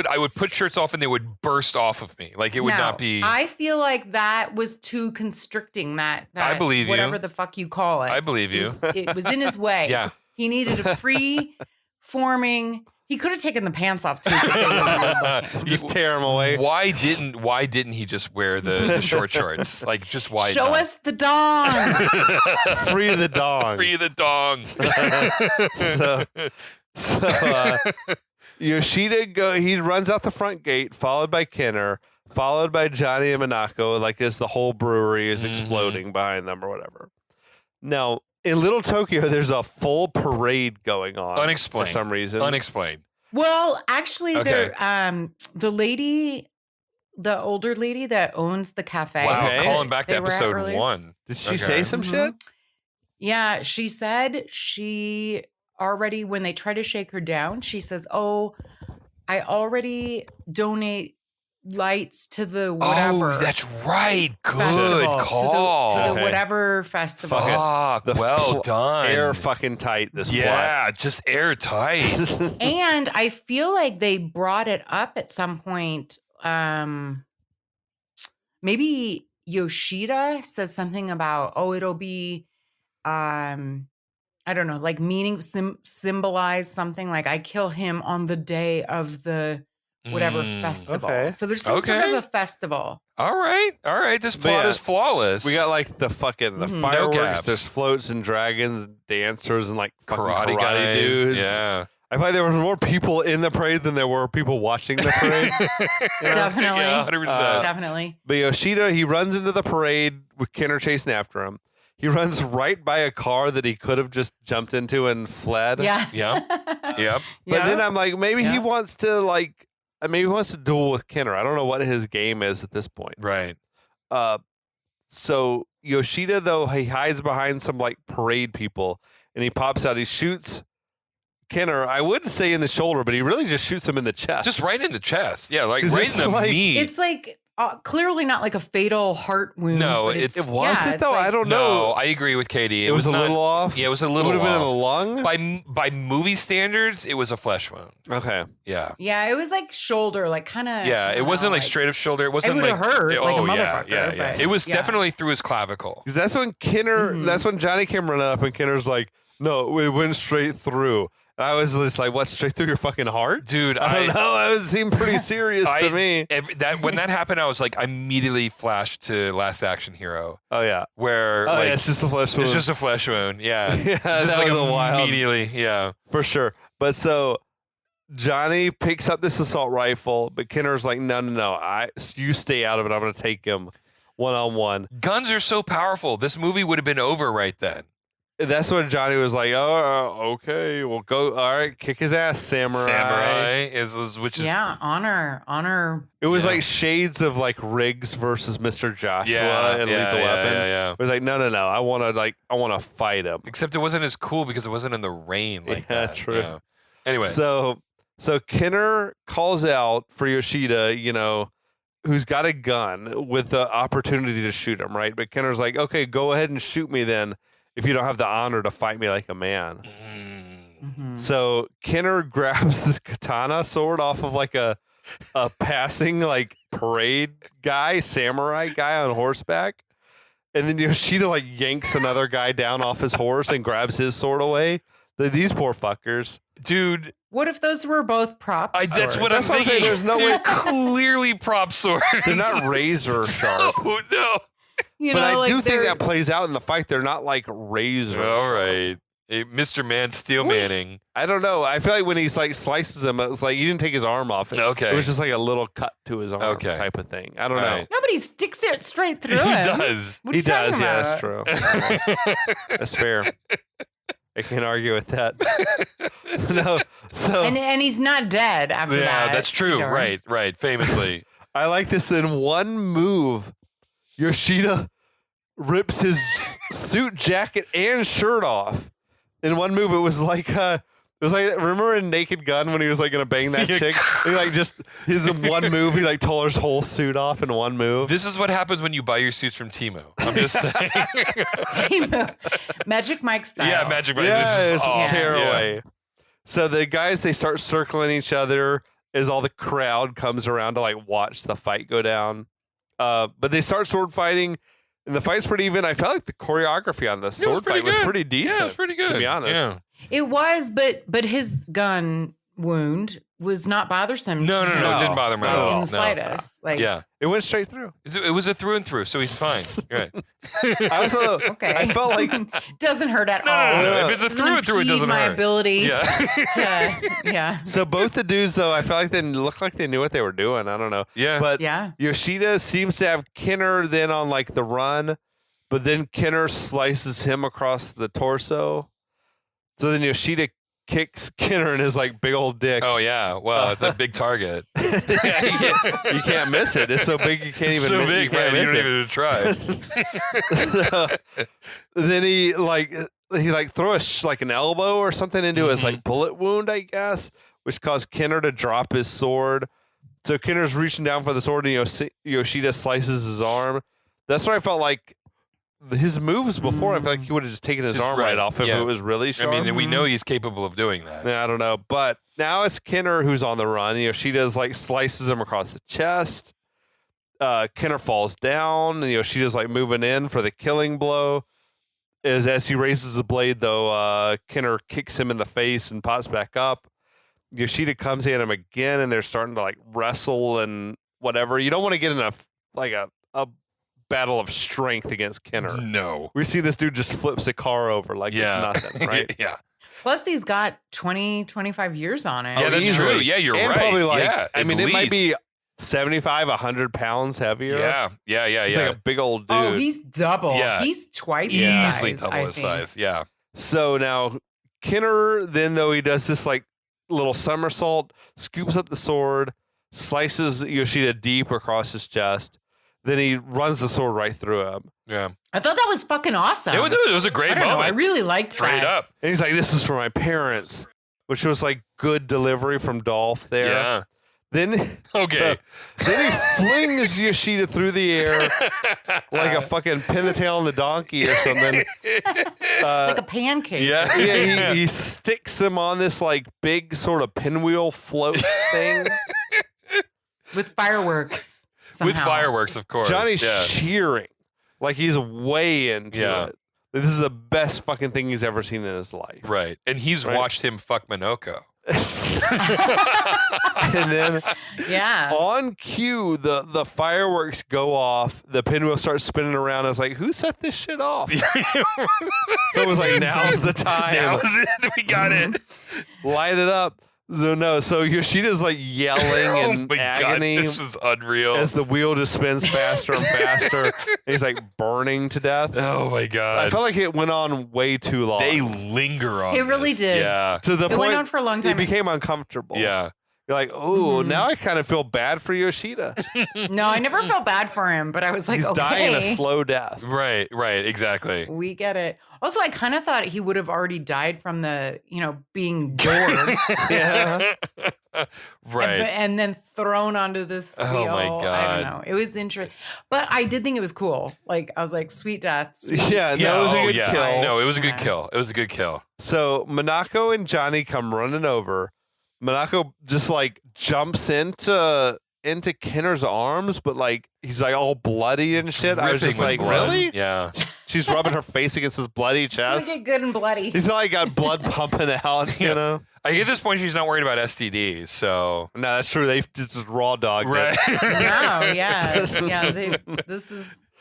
I would put shirts off and they would burst off of me. It would No, not be. I feel like that was too constricting. That I believe you. whatever the fuck you call it. I believe you. It was in his way. Yeah. He needed a free forming. He could have taken the pants off too. 'Cause they were weird looking. Just tear him away. Why didn't he just wear the short shorts? Just why Show not? us the dong. Free the dog. Free the dongs. so Yoshida he runs out the front gate, followed by Kenner, followed by Johnny and Minako, like as the whole brewery is exploding behind them or whatever. Now, in Little Tokyo, there's a full parade going on. Unexplained. For some reason. Unexplained. Well, actually, Okay. the older lady that owns the cafe. Wow, Okay. calling back to They were at episode earlier. 1. Did she Okay. say some shit? Yeah, she said she already, when they try to shake her down, she says, "Oh, I already donate lights to the whatever Oh, that's right. Good festival, call. to the Okay. whatever festival." Fuck, The well done. Air fucking tight, this yeah, just airtight. plot. And I feel like they brought it up at some point. Maybe Yoshida says something about, it'll be, I don't know, like symbolize something like I kill him on the day of the whatever festival. Okay. So there's some sort of Okay. a festival. All right. This But plot yeah, is flawless. We got like the fucking Mhm. No fireworks. gaps. There's floats and dragons, and dancers, and like fucking karate guys. dudes. Yeah. I feel like there were more people in the parade than there were people watching the parade. Definitely. Yeah, 100%. Definitely. But Yoshida, he runs into the parade with Kenner chasing after him. He runs right by a car that he could have just jumped into and fled. Yeah. Yeah. Yep. But then I'm like, maybe he Yeah. wants to duel with Kenner. I don't know what his game is at this point. Right. So Yoshida, though, he hides behind some like parade people and he pops out. He shoots Kenner, I wouldn't say in the shoulder, but he really just shoots him in the chest. Just right in the chest. Yeah, like 'Cause right it's in the like- meat. It's like clearly not like a fatal heart wound. No, but it was yeah, it it's though? like- I don't no, know. I agree with Katie. It was a not- little off. Yeah, it was a It little would have been in the off. lung. By movie standards, it was a flesh wound. Okay. Yeah. Yeah, it was like shoulder, like kind of. Yeah, it wasn't like straight up shoulder. It wasn't would've like hurt like a oh, yeah, motherfucker, Yeah, but- It was yeah. definitely through his clavicle. Because that's when Kenner, Mhm. that's when Johnny came running up and Kenner's like, no, it went straight through. And I was just like, what, straight through your fucking heart? Dude, I don't know. It seemed pretty serious to me. When that happened, I was like, I immediately flashed to Last Action Hero, Oh, yeah. where Oh, like yeah, it's just a flesh wound. it's just a flesh wound. Yeah, Yeah, just that like was a wild- immediately. Yeah, For sure. But so Johnny picks up this assault rifle, but Kenner's like, no. You stay out of it. I'm going to take him one-on-one. guns are so powerful. This movie would have been over right then. That's when Johnny was like, oh, okay, we'll go. All right, kick his ass, samurai. Which is Yeah, honor. It was Yeah. like shades of like Riggs versus Mr. Joshua yeah, and yeah, Lethal yeah, Weapon. yeah. It was like, no. I want to fight him. Except it wasn't as cool because it wasn't in the rain like Yeah, that. true. Yeah. Anyway, So Kenner calls out for Yoshida, who's got a gun with the opportunity to shoot him, right? But Kenner's like, okay, go ahead and shoot me then if you don't have the honor to fight me like a man. Mhm. So Kenner grabs this katana sword off of like a passing like parade guy, samurai guy on horseback. And then Yoshida like yanks another guy down off his horse and grabs his sword away. These poor fuckers. dude, What if those were both props? that's what That's I'm what I'm saying. thinking. There's no way- Clearly prop swords. They're not razor sharp. Oh no. You But know, I like do think they're- that plays out in the fight. They're not like razor. All sharp. right. Hey, Mr. Man Steel Manning. I don't know. I feel like when he's like slices him, it's like he didn't take his arm off. Okay. It was just like a little cut to his arm Okay. type of thing. I don't All know. right. Nobody sticks it straight through He him. does. What are He you talking does. Yeah, about? that's true. That's fair. I can't argue with that. No. So And he's not dead after that. Yeah, that's true. either. Right. Famously. I like this in one move. Yoshida rips his suit jacket and shirt off. In one move, it was like remember in Naked Gun when he was like gonna bang that Yeah. chick? He like just his one move, he like tore his whole suit off in one move. This is what happens when you buy your suits from Timo. I'm just saying. Timo. Magic Mike style. Yeah, Magic Mike. Yeah, This is it's awesome. tear Yeah. away. So the guys, they start circling each other as all the crowd comes around to like watch the fight go down. But they start sword fighting, and the fight's pretty even. I felt like the choreography on the sword fight was good. pretty decent. Yeah, it was pretty good. To be honest. Yeah. It was, but his gun wound was not bothersome. No, to him, it didn't bother him at like, all. in No. the slightest. Like, Yeah. It went straight through. It was a through and through, so he's fine. Right. I also, okay. I felt like doesn't hurt at No. all. If it's a Doesn't through and through, it impede doesn't my hurt. abilities Yeah. to, yeah. so both the dudes though. I felt like they looked like they knew what they were doing. I don't know. Yeah. But Yeah. Yoshida seems to have Kinner then on like the run, but then Kinner slices him across the torso. So then Yoshida kicks Kinner in his like big old dick. Oh yeah. Well, it's a big target. You can't miss it. It's so big you can't It's even. so miss, big, you can't man. You miss don't it. even try. Then he throw like an elbow or something into his like bullet wound, I guess, which caused Kinner to drop his sword. So Kinner's reaching down for the sword, and Yoshida slices his arm. That's what I felt like. His moves before, I feel like he would have just taken his Just arm right, right off if yeah. it was really I sharp. mean, and we know he's capable of doing that. I don't know, but now it's Kinner who's on the run. Yoshida's like slices him across the chest. Kinner falls down, and Yoshida's like moving in for the killing blow. As he raises the blade, though, Kinner kicks him in the face and pops back up. Yoshida comes at him again, and they're starting to like wrestle and whatever. You don't want to get in a battle of strength against Kinner. No. We see this dude just flips a car over like Yeah. it's nothing, right? Yeah. Plus, he's got 20, 25 years on it. Yeah, that's easily. true. Yeah, you're And right. probably like, yeah, I at mean, it might least. be 75, 100 pounds heavier. Yeah. He's like a big old dude. Oh, he's double. Yeah. He's twice his easily size, double I his think. size. Yeah. So now Kinner, then though, he does this like little somersault, scoops up the sword, slices Yoshida deep across his chest. Then he runs the sword right through him. Yeah. I thought that was fucking awesome. It was a great I don't know. moment. I really liked Straight that. up. And he's like, "This is for my parents," which was like good delivery from Dolph there. Yeah. Then Okay. then he flings Yoshida through the air like a fucking pin the tail on the donkey or something. Like a pancake. Yeah. Yeah, he sticks him on this like big sort of pinwheel float thing. With fireworks. With somehow. fireworks, of course. Johnny's yeah. cheering like he's way into Yeah. it. This is the best fucking thing he's ever seen in his life. Right. And he's Right. watched him fuck Minoko. And then Yeah. on cue, the fireworks go off. The pinwheel starts spinning around. I was like, who set this shit off? So it was like, now's the time. Now is it. We got it. Light it up. So Yoshida's like yelling Oh in my agony God. This was unreal. as the wheel just spins faster and faster. And he's like burning to death. Oh my I God. felt like it went on way too long. They linger on It really this. did. Yeah. to the It point went on for a long it time. became uncomfortable. Yeah. You're like, oh, now I kind of feel bad for Yoshida. No, I never felt bad for him, but I was like, He's okay. dying a slow death. Right. Exactly. We get it. Also, I kind of thought he would have already died from the, being gored Yeah. Right. and then thrown onto this Oh wheel. my I God. don't know. It was interesting. But I did think it was cool. Like, I was like, sweet death. Sweet. Yeah, no, it was a oh, good yeah. kill. No, it was a good Yeah. kill. It was a good kill. So Minako and Johnny come running over. Minako just like jumps into Kinner's arms, but like he's like all bloody and shit. I was Dripping just with like, blood. really? Yeah. She's rubbing her face against his bloody Look chest. at good and bloody. He's like got blood pumping out, you Yeah. know? I think at this point she's not worried about STDs, so No, that's true. They just raw dog right. No, yeah. Yeah.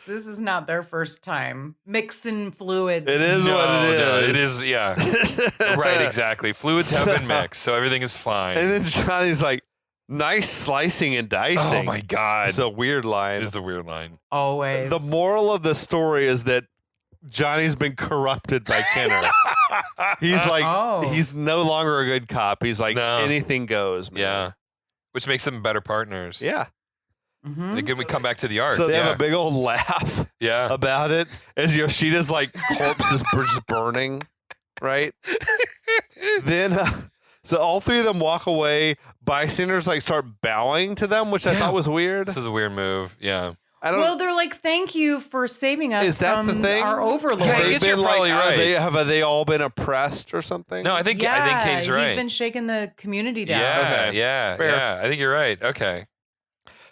This is not their first time mixing fluids. It is what it is. No, it is. Yeah. Right. Exactly. Fluids have been mixed, so everything is fine. And then Johnny's like, nice slicing and dicing. Oh my God. It's a weird line. It's a weird line. Always. The moral of the story is that Johnny's been corrupted by Kinner. He's like, Oh. he's no longer a good cop. He's like, No. anything goes, man. Yeah. Which makes them better partners. Yeah. Mhm. Again, we come back to the art. So they yeah. have a big old laugh Yeah. about it as Yoshida's like corpse is just burning, right? Then, so all three of them walk away. Bystanders like start bowing to them, which I Yeah. thought was weird. This is a weird move. Yeah. I don't. Well, they're like, thank you for saving us Is that from the thing? our overlord. Yeah, I They've guess you're been probably like, right. have they all been oppressed or something? No, I think Kane's right. He's been shaking the community down. Yeah, Okay. yeah, Fair. yeah. I think you're right. Okay.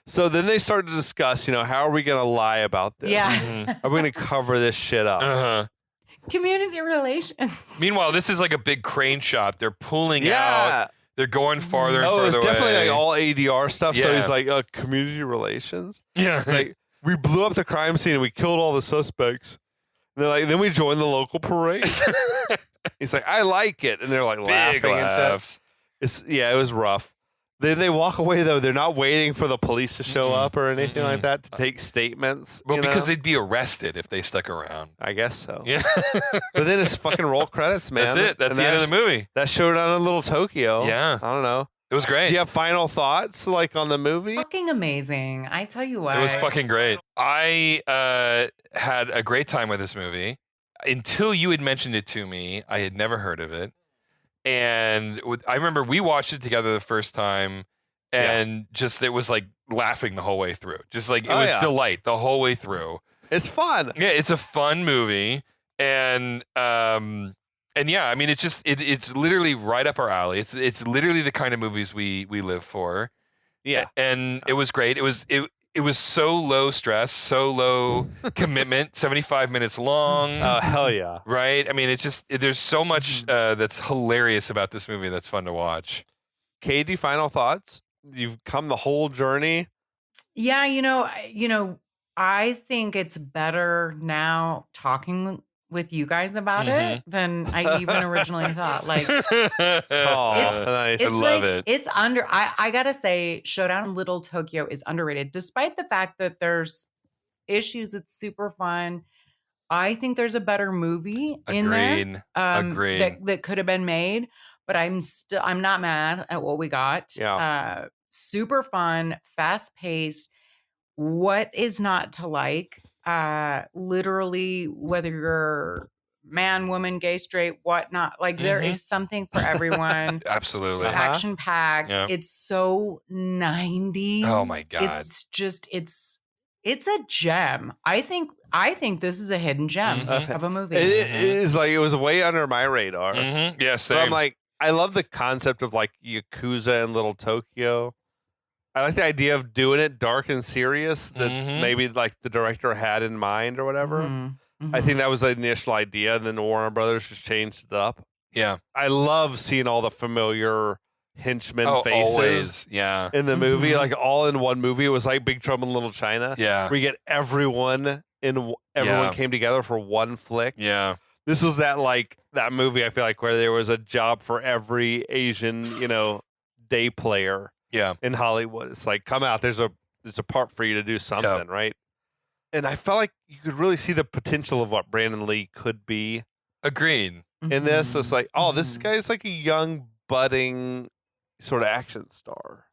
So then they start to discuss, how are we going to lie about this? Yeah. Are we going to cover this shit up? Uh-huh. Community relations. Meanwhile, this is like a big crane shot. They're pulling Yeah. out They're going farther and Oh, farther it's definitely away. like all ADR stuff. So Yeah. he's like community relations. Yeah. It's like we blew up the crime scene and we killed all the suspects. And they're like, then we joined the local parade. He's like, I like it, and they're like Big laughing and laughs. shit. It was rough. Then they walk away though. They're not waiting for the police to show up or anything like that to take statements. Well, you because know? they'd be arrested if they stuck around. I guess so. Yeah. But then it's fucking roll credits, man. That's it. That's And the end of the movie. That Showdown in Little Tokyo. Yeah. I don't know. It was great. Do you have final thoughts like on the movie? Fucking amazing. I tell you what. It was fucking great. I had a great time with this movie until you had mentioned it to me. I had never heard of it. And I remember we watched it together the first time and just it was like laughing the whole way through. Just like it was delight the whole way through. It's fun. Yeah, it's a fun movie. And yeah, I mean it's literally right up our alley. It's literally the kind of movies we live for. Yeah. And it was great. It was so low stress, so low commitment, 75 minutes long. Oh, hell yeah. Right? I mean, it's just, there's so much that's hilarious about this movie that's fun to watch. Katie, final thoughts? You've come the whole journey. Yeah, I think it's better now talking with you guys about it than I even originally thought. Like, Oh, nice. I love it. It's I gotta say, Showdown in Little Tokyo is underrated, despite the fact that there's issues. It's super fun. I think there's a better movie in there. Agreed. That could have been made, but I'm not mad at what we got. Yeah. Super fun, fast paced. What is not to like? Literally, whether you're man, woman, gay, straight, whatnot, like there is something for everyone. Absolutely. Action packed. Yeah. It's so 90s. Oh my God. It's just it's a gem. I think this is a hidden gem of a movie. It is like, it was way under my radar. Yeah, So same. I'm like, I love the concept of like Yakuza and Little Tokyo. I like the idea of doing it dark and serious that maybe like the director had in mind or whatever. I think that was the initial idea, and then Warner Brothers just changed it up. Yeah. I love seeing all the familiar henchmen faces Always. Yeah. in the movie, like all in one movie. It was like Big Trouble in Little China. Yeah. We get everyone came together for one flick. Yeah. This was that movie, I feel like, where there was a job for every Asian, day player Yeah. in Hollywood. It's like, come out, there's a part for you to do something, right? And I felt like you could really see the potential of what Brandon Lee could be Agreed. in this. It's like, oh, this guy's like a young, budding sort of action star.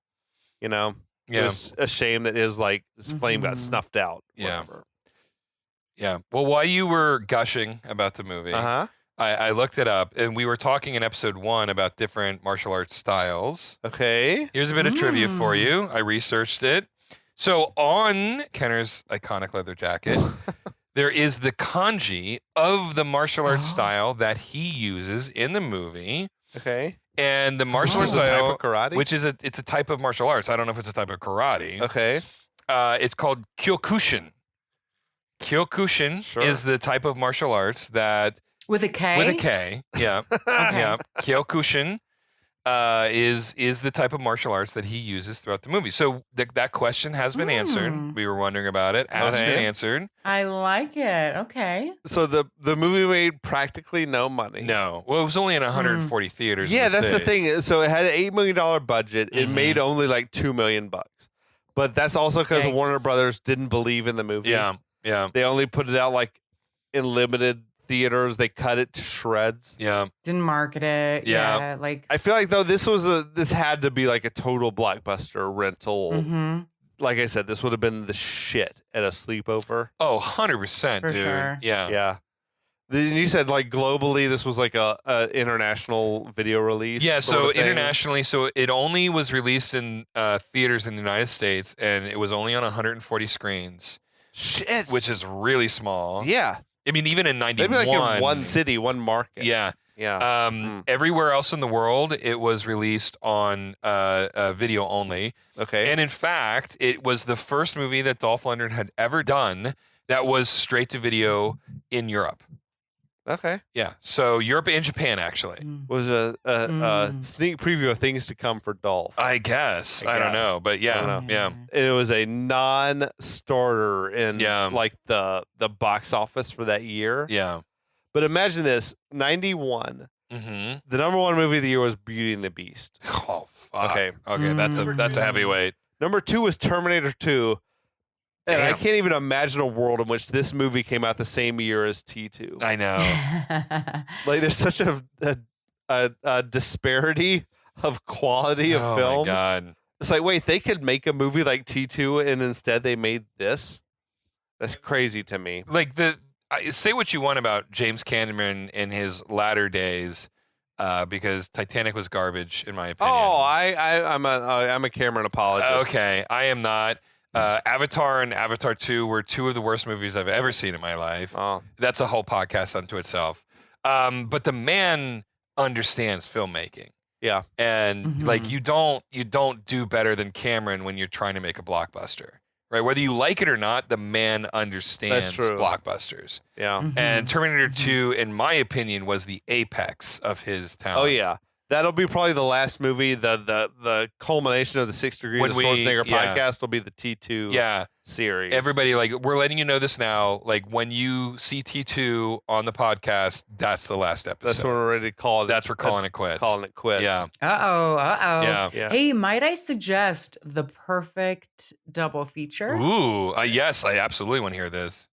Yeah. It's a shame that his flame got snuffed out. Yeah. Whatever. Yeah. Well, while you were gushing about the movie, I looked it up, and we were talking in episode 1 about different martial arts styles. Okay. Here's a bit of trivia for you. I researched it. So on Kenner's iconic leather jacket, there is the kanji of the martial arts style that he uses in the movie. Okay. And the martial arts Is it a type style, of karate? which is it's a type of martial arts. I don't know if it's a type of karate. Okay. It's called Kyokushin. Kyokushin Sure. is the type of martial arts that with a K. with a K. Yeah. Yeah. Kyokushin is the type of martial arts that he uses throughout the movie. So that question has been answered. We were wondering about it. Asked and answered. I like it. Okay. So the movie made practically no money. No. Well, it was only in 140 theaters. Yeah, in the that's the States. thing. So it had an $8 million budget. It made only like $2 million. But that's also because Yikes. Warner Brothers didn't believe in the movie. Yeah. Yeah. They only put it out like in limited theaters. They cut it to shreds. Yeah. Didn't market it. Yeah. Yeah. Like. I feel like though this had to be like a total blockbuster rental. Like I said, this would have been the shit at a sleepover. Oh, 100%, For dude. sure. Yeah. Yeah. Then you said like globally, this was like a international video release. Yeah, sort so of thing? internationally, so it only was released in theaters in the United States, and it was only on 140 screens. Shit. Which is really small. Yeah. I mean, even in 91. Maybe like in one city, one market. Yeah. Yeah. Everywhere else in the world, it was released on video only. Okay. And in fact, it was the first movie that Dolph Lundgren had ever done that was straight to video in Europe. Okay. Yeah. So Europe and Japan, actually. Was a sneak preview of things to come for Dolph. I guess. I don't guess. know. But yeah. don't Yeah. It was a non-starter in like the box office for that year. Yeah. But imagine this: 91. Mm-hmm. The number one movie of the year was Beauty and the Beast. Oh, fuck. Okay. Okay. That's a heavyweight. Number 2 was Terminator 2. And I Damn. can't even imagine a world in which this movie came out the same year as T2. I know. Like, there's such a disparity of quality of film. Oh my God. It's like, wait, they could make a movie like T2 and instead they made this? That's crazy to me. Like say what you want about James Cameron in his latter days, because Titanic was garbage in my opinion. Oh, I'm a Cameron apologist. Okay, I am not. Avatar and Avatar 2 were two of the worst movies I've ever seen in my life. Oh. That's a whole podcast unto itself. But the man understands filmmaking. Yeah. And like you don't do better than Cameron when you're trying to make a blockbuster. Right? Whether you like it or not, the man understands blockbusters. Yeah. And Terminator 2, in my opinion, was the apex of his talent. Oh yeah. That'll be probably the last movie. The culmination of the 6 Degrees When of we- Schwarzenegger yeah. podcast will be the T2 Yeah. series. Everybody, like, we're letting you know this now. Like, when you see T2 on the podcast, that's the last episode. That's when we're ready to call it. That's we're calling it quits. Calling it quits. Yeah. Uh-oh. Yeah. Hey, might I suggest the perfect double feature? Ooh, yes, I absolutely want to hear this.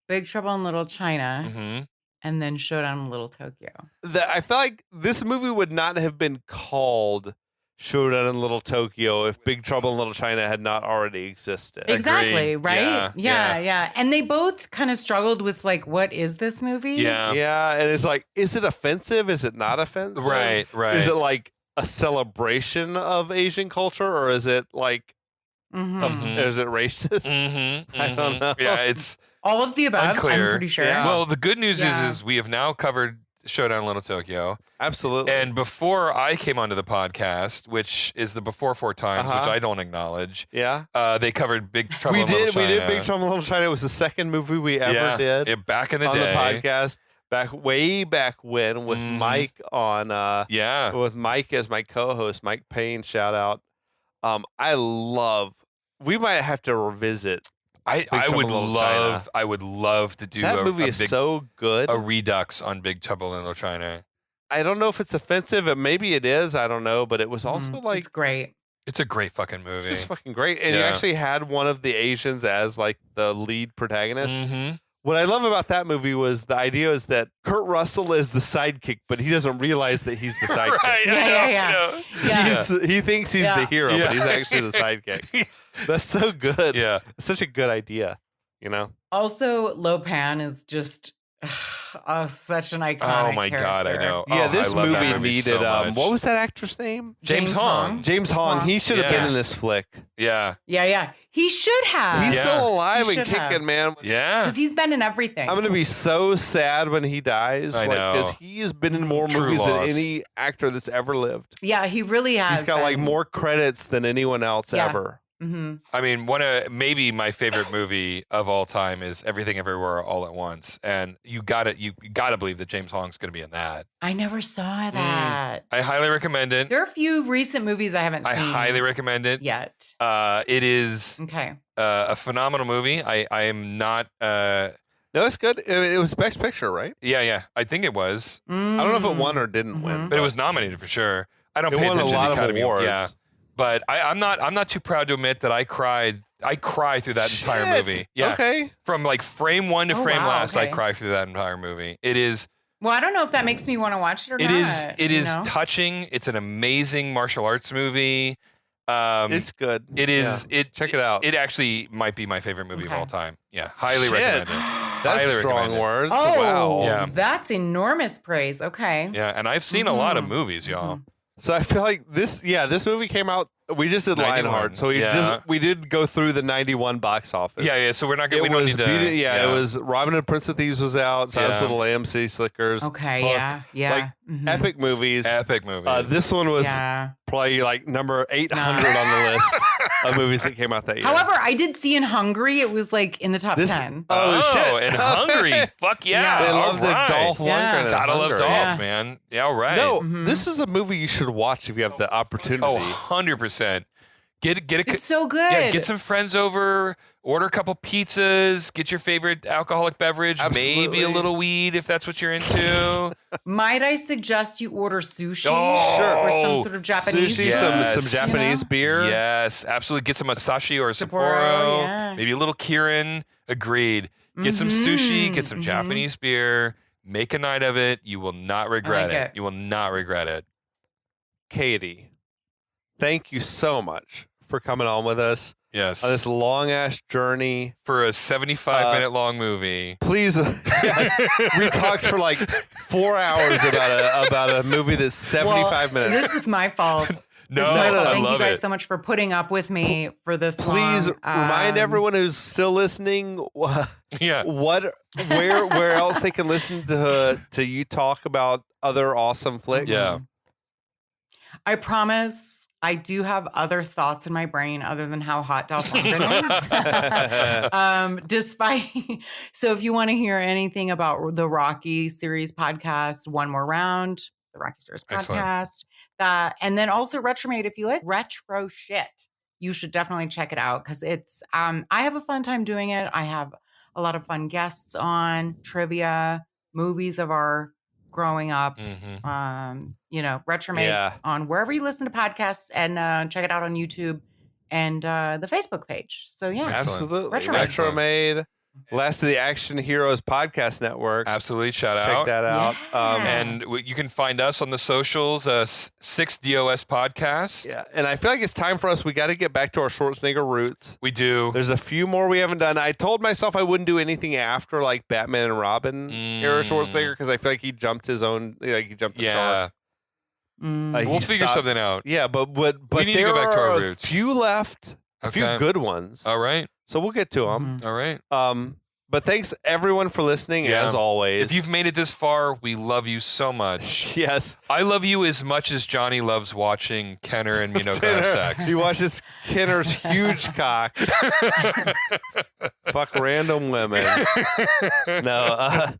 Big Trouble in Little China, Mm-hmm. and then Showdown in Little Tokyo. I feel like this movie would not have been called Showdown in Little Tokyo if Big Trouble in Little China had not already existed. Exactly, Agreed. right? Yeah, Yeah. And they both kind of struggled with, like, what is this movie? Yeah. Yeah, and it's like, is it offensive? Is it not offensive? Right. Is it like a celebration of Asian culture, or is it like, Mhm. is it racist? Mm-hmm. I don't know. Yeah, it's All of the above, unclear. I'm pretty sure. Yeah. Well, the good news Yeah. is we have now covered Showdown in Little Tokyo. Absolutely. And before I came onto the podcast, which is the Before Four Times, which Uh-huh. I don't acknowledge, yeah, they covered Big Trouble we in Little did. China. We did Big Trouble in Little China. It was the second movie we ever did Yeah, back in the on day. the podcast. Way back when, with Mike on. Yeah. With Mike as my co-host, Mike Payne. Shout out. I love. We might have to revisit. I Trouble would in Little China. love to do That movie a is big, so good. a redux on Big Trouble in Little China. I don't know if it's offensive, and maybe it is. I don't know, but it was also like It's great. It's a great fucking movie. it's just fucking great. And you Yeah. actually had one of the Asians as like the lead protagonist. Mm-hmm. What I love about that movie was the idea is that Kurt Russell is the sidekick, but he doesn't realize that he's the sidekick. Right. Yeah, I know, yeah, I know. Yeah. He thinks he's the Yeah. hero, Yeah. but he's actually the sidekick. That's so good. Yeah. It's such a good idea, you know? Also, Lopan is just such an iconic Oh my God, I character. know. Yeah, Oh, this I love movie that movie needed so much. what was that actor's name? James Hong. James Hong. He should have Yeah. been in this flick. Yeah. Yeah. He should have. He's Yeah. still alive He and should kicking, have. man. Yeah. Because he's been in everything. I'm gonna be so sad when he dies. I know. Because he has been in more True movies loss. than any actor that's ever lived. Yeah, he really has. He's got like been. more credits than anyone else Yeah. ever. Mhm. I mean, maybe my favorite movie of all time is Everything Everywhere All at Once, and you gotta believe that James Hong's gonna be in that. I never saw that. I highly recommend it. There are a few recent movies I haven't I seen highly recommend it. yet. It is Okay. a phenomenal movie. I am not. No, it's good. It was Best Picture, right? Yeah. I think it was, I don't know if it won or didn't win. but it was nominated for sure. I don't It pay won a attention lot to of the Academy awards. Yeah, but I'm not too proud to admit that I cried. I cry through that entire Shit. movie. Yeah. Okay. From like frame 1 to Oh, frame wow, last, I okay. cry through that entire movie. It is. Well, I don't know if that makes me want to watch it or It not. is. It you is know? touching. It's an amazing martial arts movie. It's good. It is. Yeah. Check it out. It actually might be my favorite movie of Okay. all time. Yeah, highly Shit. recommend it. That's highly strong recommend it. words. Oh, Wow. Yeah. that's enormous praise. Okay. Yeah, and I've seen a lot of Mhm. movies, y'all. So I feel like this movie came out we just did 91. Lionheart, so we did go through the 91 box office. Yeah. So we're not gonna. It We don't was need to. it was Robin Hood, Prince of Thieves was out. Silence of the Lambs, City Slickers. Okay, Hook, yeah. like epic movies. Epic movies. This one was Yeah. probably like number 800 on the list of movies that came out that year. However, I did see in Hungary, it was like in the top 10. Oh, shit! And Hungry. Fuck yeah! They all love the right. Dolph Lundgren. Yeah. in Gotta love Hungary. Dolph, Yeah. man. Yeah, all right. No, this is a movie you should watch if you have the opportunity. Oh, 100%. Get a It's so good. Yeah, get some friends over, order a couple pizzas, get your favorite alcoholic beverage, maybe a Absolutely. little weed if that's what you're into. Might I suggest you order sushi? Oh, sure. Or some sort of Japanese Sushi, food? Yes. some Japanese beer. Yes, absolutely. Get some Masashi or Sapporo, Sapporo, yeah. maybe a little Kirin. Agreed. Get some sushi, get some Japanese beer, make a night of it. You will not regret like it. You will not regret it. Katie, thank you so much for coming on with us Yes. on this long ass journey. For a 75-minute long movie. Please, we talked for like 4 hours about a movie that's 75 Well, minutes. This is my fault. No, This is my fault. I Thank love you guys it. so much for putting up with me for this Please long. remind everyone who's still listening Yeah. where else they can listen to you talk about other awesome flicks. Yeah. I promise I do have other thoughts in my brain other than how hot Dolph Lundgren is. Despite, so if you want to hear anything about the Rocky series podcast, One More Round, the Rocky series Excellent. podcast, and then also Retromade, if you like retro shit, you should definitely check it out because it's, I have a fun time doing it. I have a lot of fun guests on, trivia, movies of our growing up. Retromade Yeah. on wherever you listen to podcasts and check it out on YouTube and the Facebook page. So yeah, Excellent. Absolutely. Retromade. Retromade. Last of the Action Heroes podcast network. Absolutely. Shout Check out. that out. Yeah. And you can find us on the socials, 6DOS Podcast. Yeah, and I feel like it's time for us. We got to get back to our Schwarzenegger roots. We do. There's a few more we haven't done. I told myself I wouldn't do anything after like Batman and Robin era Schwarzenegger because I feel like he jumped his own. Like he jumped the shark. Yeah. He We'll figure stopped- something out. Yeah, but We need to there go back to our are roots. a few left, a few Okay. good ones. All right. So we'll get to them. All right. But thanks everyone for listening Yeah. as always. If you've made it this far, we love you so much. yes, I love you as much as Johnny loves watching Kenner and Minoko have sex. He watches Kenner's huge cock. Fuck random women. No.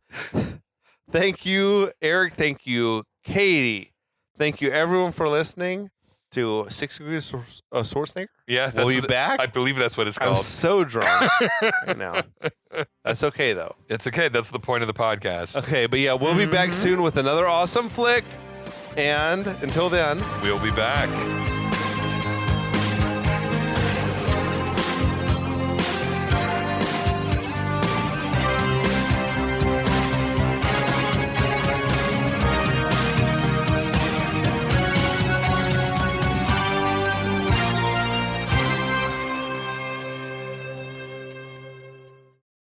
Thank you, Eric. Thank you, Katie. Thank you, everyone, for listening to 6 Degrees of Schwarzenegger. Yeah. Will you the- back? I believe that's what it's I'm called. so drunk right now. That's okay, though. It's okay. That's the point of the podcast. Okay, but yeah, we'll be back soon with another awesome flick. And until then, We'll be back.